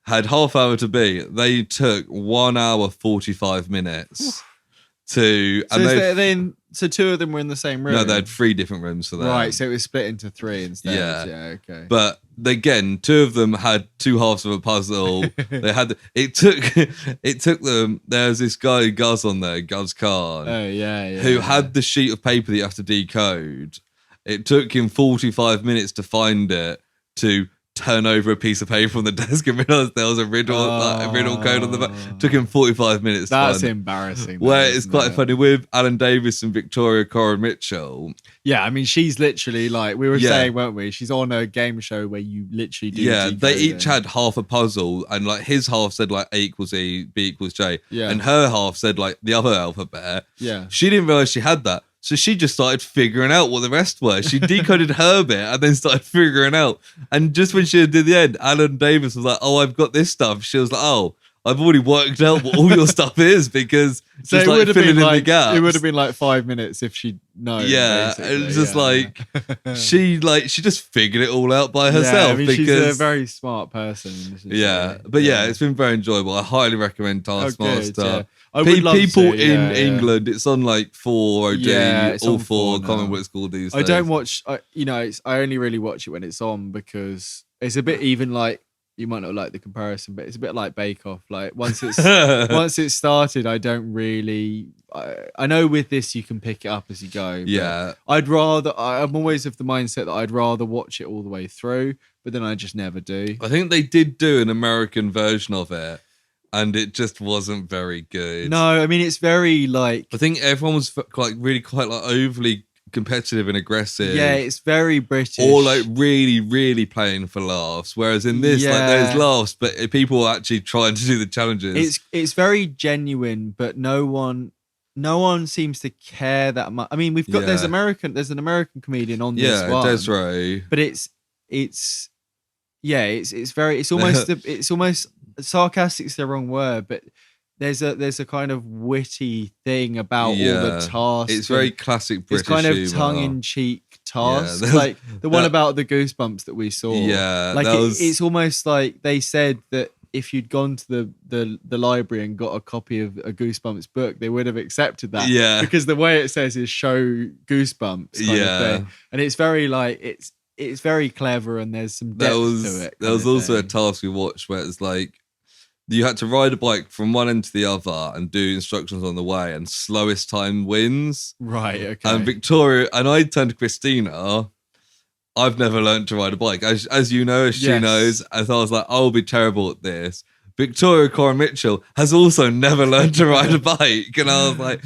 had half hour to be. They took 1 hour 45 minutes to. So 2 of them were in the same room. No, they had 3 different rooms for that. Right, so it was split into 3 instead. Yeah, okay. But again, 2 of them had 2 halves of a puzzle. They had it took them. There's this guy Guz on there, Guz Khan. Oh yeah. Who had the sheet of paper that you have to decode. It took him 45 minutes to find it, to turn over a piece of paper on the desk and realised there was a riddle code on the back. Took him 45 minutes. That's embarrassing. Where it's quite funny with Alan Davis and Victoria Coren Mitchell. Yeah, I mean, she's literally like, we were saying, weren't we? She's on a game show where you literally do decoding. They each had half a puzzle, and like his half said like A equals E, B equals J, and her half said like the other alphabet. Yeah. She didn't realise she had that. So she just started figuring out what the rest were. She decoded her bit and then started figuring out. And just when she did the end, Alan Davis was like, "Oh, I've got this stuff." She was like, "Oh, I've already worked out what all your stuff is," because so just like filling in the gaps. It would have been like 5 minutes if she'd known. Yeah, it was just like she just figured it all out by herself. Yeah, I mean, because she's a very smart person. It's been very enjoyable. I highly recommend Taskmaster. People in England, it's on like 4OD, all 4. I can't remember what it's called these days. I don't watch. I only really watch it when it's on because it's a bit even like. You might not like the comparison, but it's a bit like Bake Off. Like once it's started, I don't really. I know with this you can pick it up as you go. Yeah, I'm always of the mindset that I'd rather watch it all the way through, but then I just never do. I think they did do an American version of it, and it just wasn't very good. No, I mean it's very like. I think everyone was like really quite like overly competitive and aggressive. Yeah, it's very British. Or like really, really playing for laughs. Whereas in this, like there's laughs, but people are actually trying to do the challenges. It's very genuine, but no one seems to care that much. I mean, we've got there's an American comedian on this one. Yeah, Desiree. But it's almost sarcastic is the wrong word, but there's a kind of witty thing about all the tasks. It's very classic British. It's kind of humor. tongue-in-cheek tasks, like the one about the Goosebumps that we saw. Yeah, like it's almost like they said that if you'd gone to the library and got a copy of a Goosebumps book, they would have accepted that. Yeah, because the way it says is show Goosebumps kind of thing, and it's very like it's very clever and there's some depth to it. There was also a task we watched where it's like. You had to ride a bike from one end to the other and do instructions on the way, and slowest time wins. Right, okay. And Victoria, and I turned to Christina, I've never learned to ride a bike, as you know, as she knows. And so I was like, I'll be terrible at this. Victoria Coren Mitchell has also never learned to ride a bike. And I was like,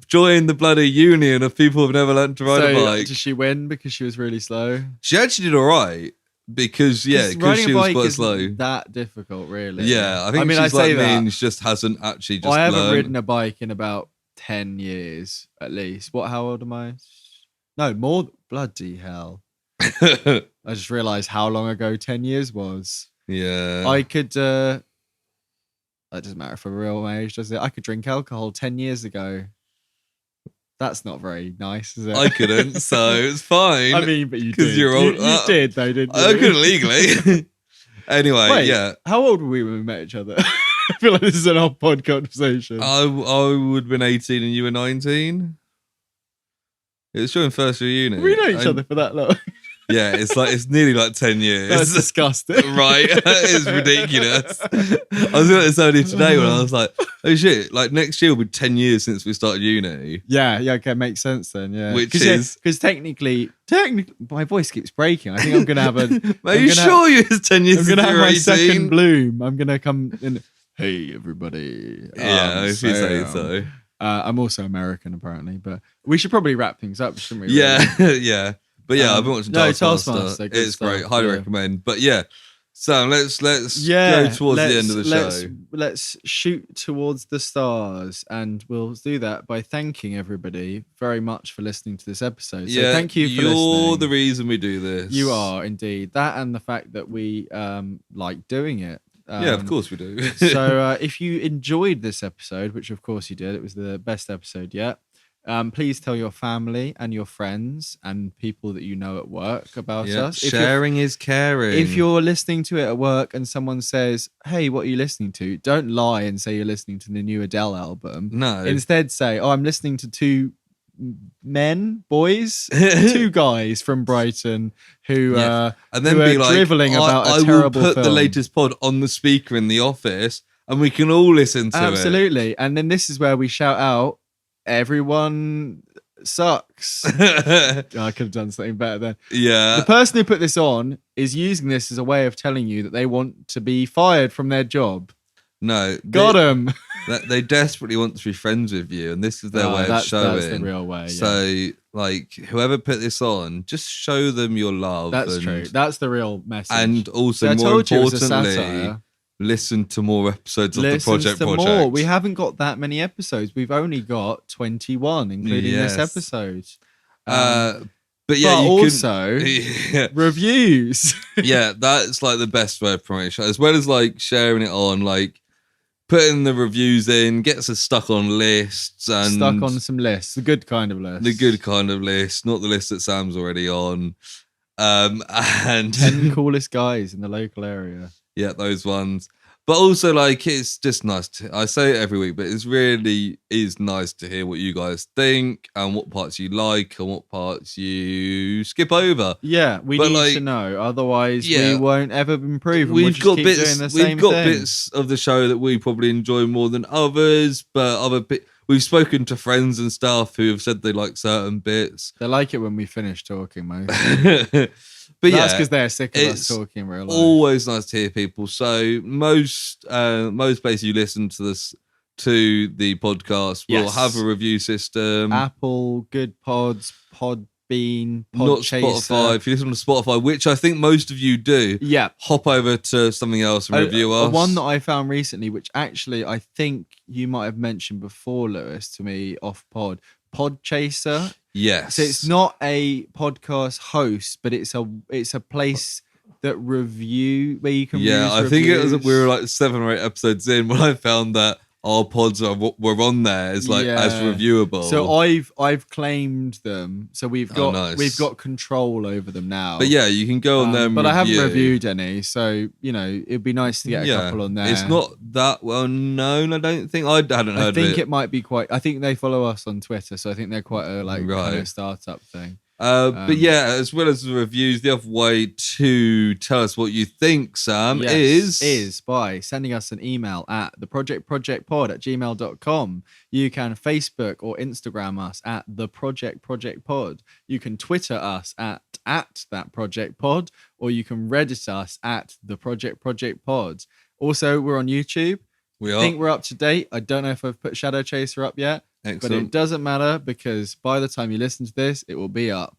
join the bloody union of people who've never learned to ride a bike. Did she win because she was really slow? She actually did all right. Because she was quite slow. That difficult, really. Yeah, I think she's like me and she just hasn't actually just I haven't ridden a bike in about 10 years at least. How old am I? No, more. Bloody hell. I just realised how long ago 10 years was. Yeah. I could, that doesn't matter for real age, does it? I could drink alcohol 10 years ago. That's not very nice, is it? I couldn't, so it's fine. I mean, but you did. Because you're old. You did, though, didn't you? I couldn't legally. Anyway, Wait, how old were we when we met each other? I feel like this is an odd pod conversation. I would have been 18 and you were 19. It was during first year uni. We know each other for that long. Yeah, it's nearly like 10 years. That's disgusting. Right? It's ridiculous. I was doing this earlier today when I was like, oh shit, like next year will be 10 years since we started uni. Yeah, okay, makes sense then, yeah. Because technically, my voice keeps breaking. I think I'm going to have a... Are you sure it's 10 years I'm going to have my 18? second bloom. I'm going to come in... Hey, everybody. Yeah, if you say so. I'm also American, apparently, but we should probably wrap things up, shouldn't we? Yeah, yeah. But yeah, I've been watching Taskmaster. It's stuff, great. Highly recommend. But yeah, Sam, let's go towards the end of the show. Let's shoot towards the stars, and we'll do that by thanking everybody very much for listening to this episode. So thank you for listening. You're the reason we do this. You are indeed. That and the fact that we like doing it. Yeah, of course we do. So if you enjoyed this episode, which of course you did, it was the best episode yet. Please tell your family and your friends and people that you know at work about us. Sharing is caring. If you're listening to it at work and someone says, hey, what are you listening to? Don't lie and say you're listening to the new Adele album. No. Instead say, oh, I'm listening to two guys from Brighton who and then who be like, driveling about a terrible I will put film. the latest pod on the speaker in the office and we can all listen to it. Absolutely. And then this is where we shout out, everyone sucks. I could have done something better then. Yeah. The person who put this on is using this as a way of telling you that they want to be fired from their job. No. Got them. They desperately want to be friends with you, and this is their way of showing. That's the real way. So, like, whoever put this on, just show them your love. That's true. That's the real message. And also, more importantly, listen to more episodes of the Project. More. We haven't got that many episodes. We've only got 21, including this episode. But yeah, reviews. Yeah, that's like the best way of promotion, as well as like sharing it on, like putting the reviews in, gets us stuck on lists and stuck on some lists, the good kind of list. The good kind of list, not the list that Sam's already on. And 10 coolest guys in the local area. Yeah, those ones. But also, like, it's just nice I say it every week, but it really is nice to hear what you guys think and what parts you like and what parts you skip over. Yeah, we need to know. Otherwise, we won't ever improve. We've got bits of the show that we probably enjoy more than others, but we've spoken to friends and stuff who have said they like certain bits. They like it when we finish talking, mostly. But that's because they're sick of us talking in real life. Always nice to hear people. So most places you listen to the podcast will have a review system. Apple, Good Pods, Podbean, not Spotify. If you listen to Spotify, which I think most of you do, hop over to something else and review us. One that I found recently, which actually I think you might have mentioned before, Lewis, to me off Podchaser. Yes. So it's not a podcast host, but it's a place that where you can I think we were like 7 or 8 episodes in when I found that our pods were on there as as reviewable. So I've claimed them. So we've got control over them now. But yeah, you can go on there and but I haven't reviewed any, so it'd be nice to get a couple on there. It's not that well known, I don't think. I hadn't heard of it. I think it might be quite. I think they follow us on Twitter, so I think they're quite a kind of startup thing. But yeah, as well as the reviews, the other way to tell us what you think, Sam, is by sending us an email at theprojectprojectpod@gmail.com. You can Facebook or Instagram us at theprojectprojectpod. You can Twitter us at thatprojectpod, or you can Reddit us at theprojectprojectpod. Also, we're on YouTube. I think we're up to date. I don't know if I've put Shadow Chaser up yet. Excellent. But it doesn't matter, because by the time you listen to this, it will be up.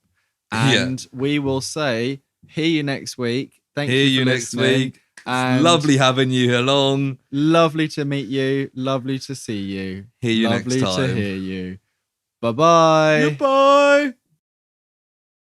And we will say, hear you next week. Thank you for listening. Next week. And lovely having you along. Lovely to meet you. Lovely to see you. Hear you next time. Lovely to hear you. Bye-bye. Goodbye.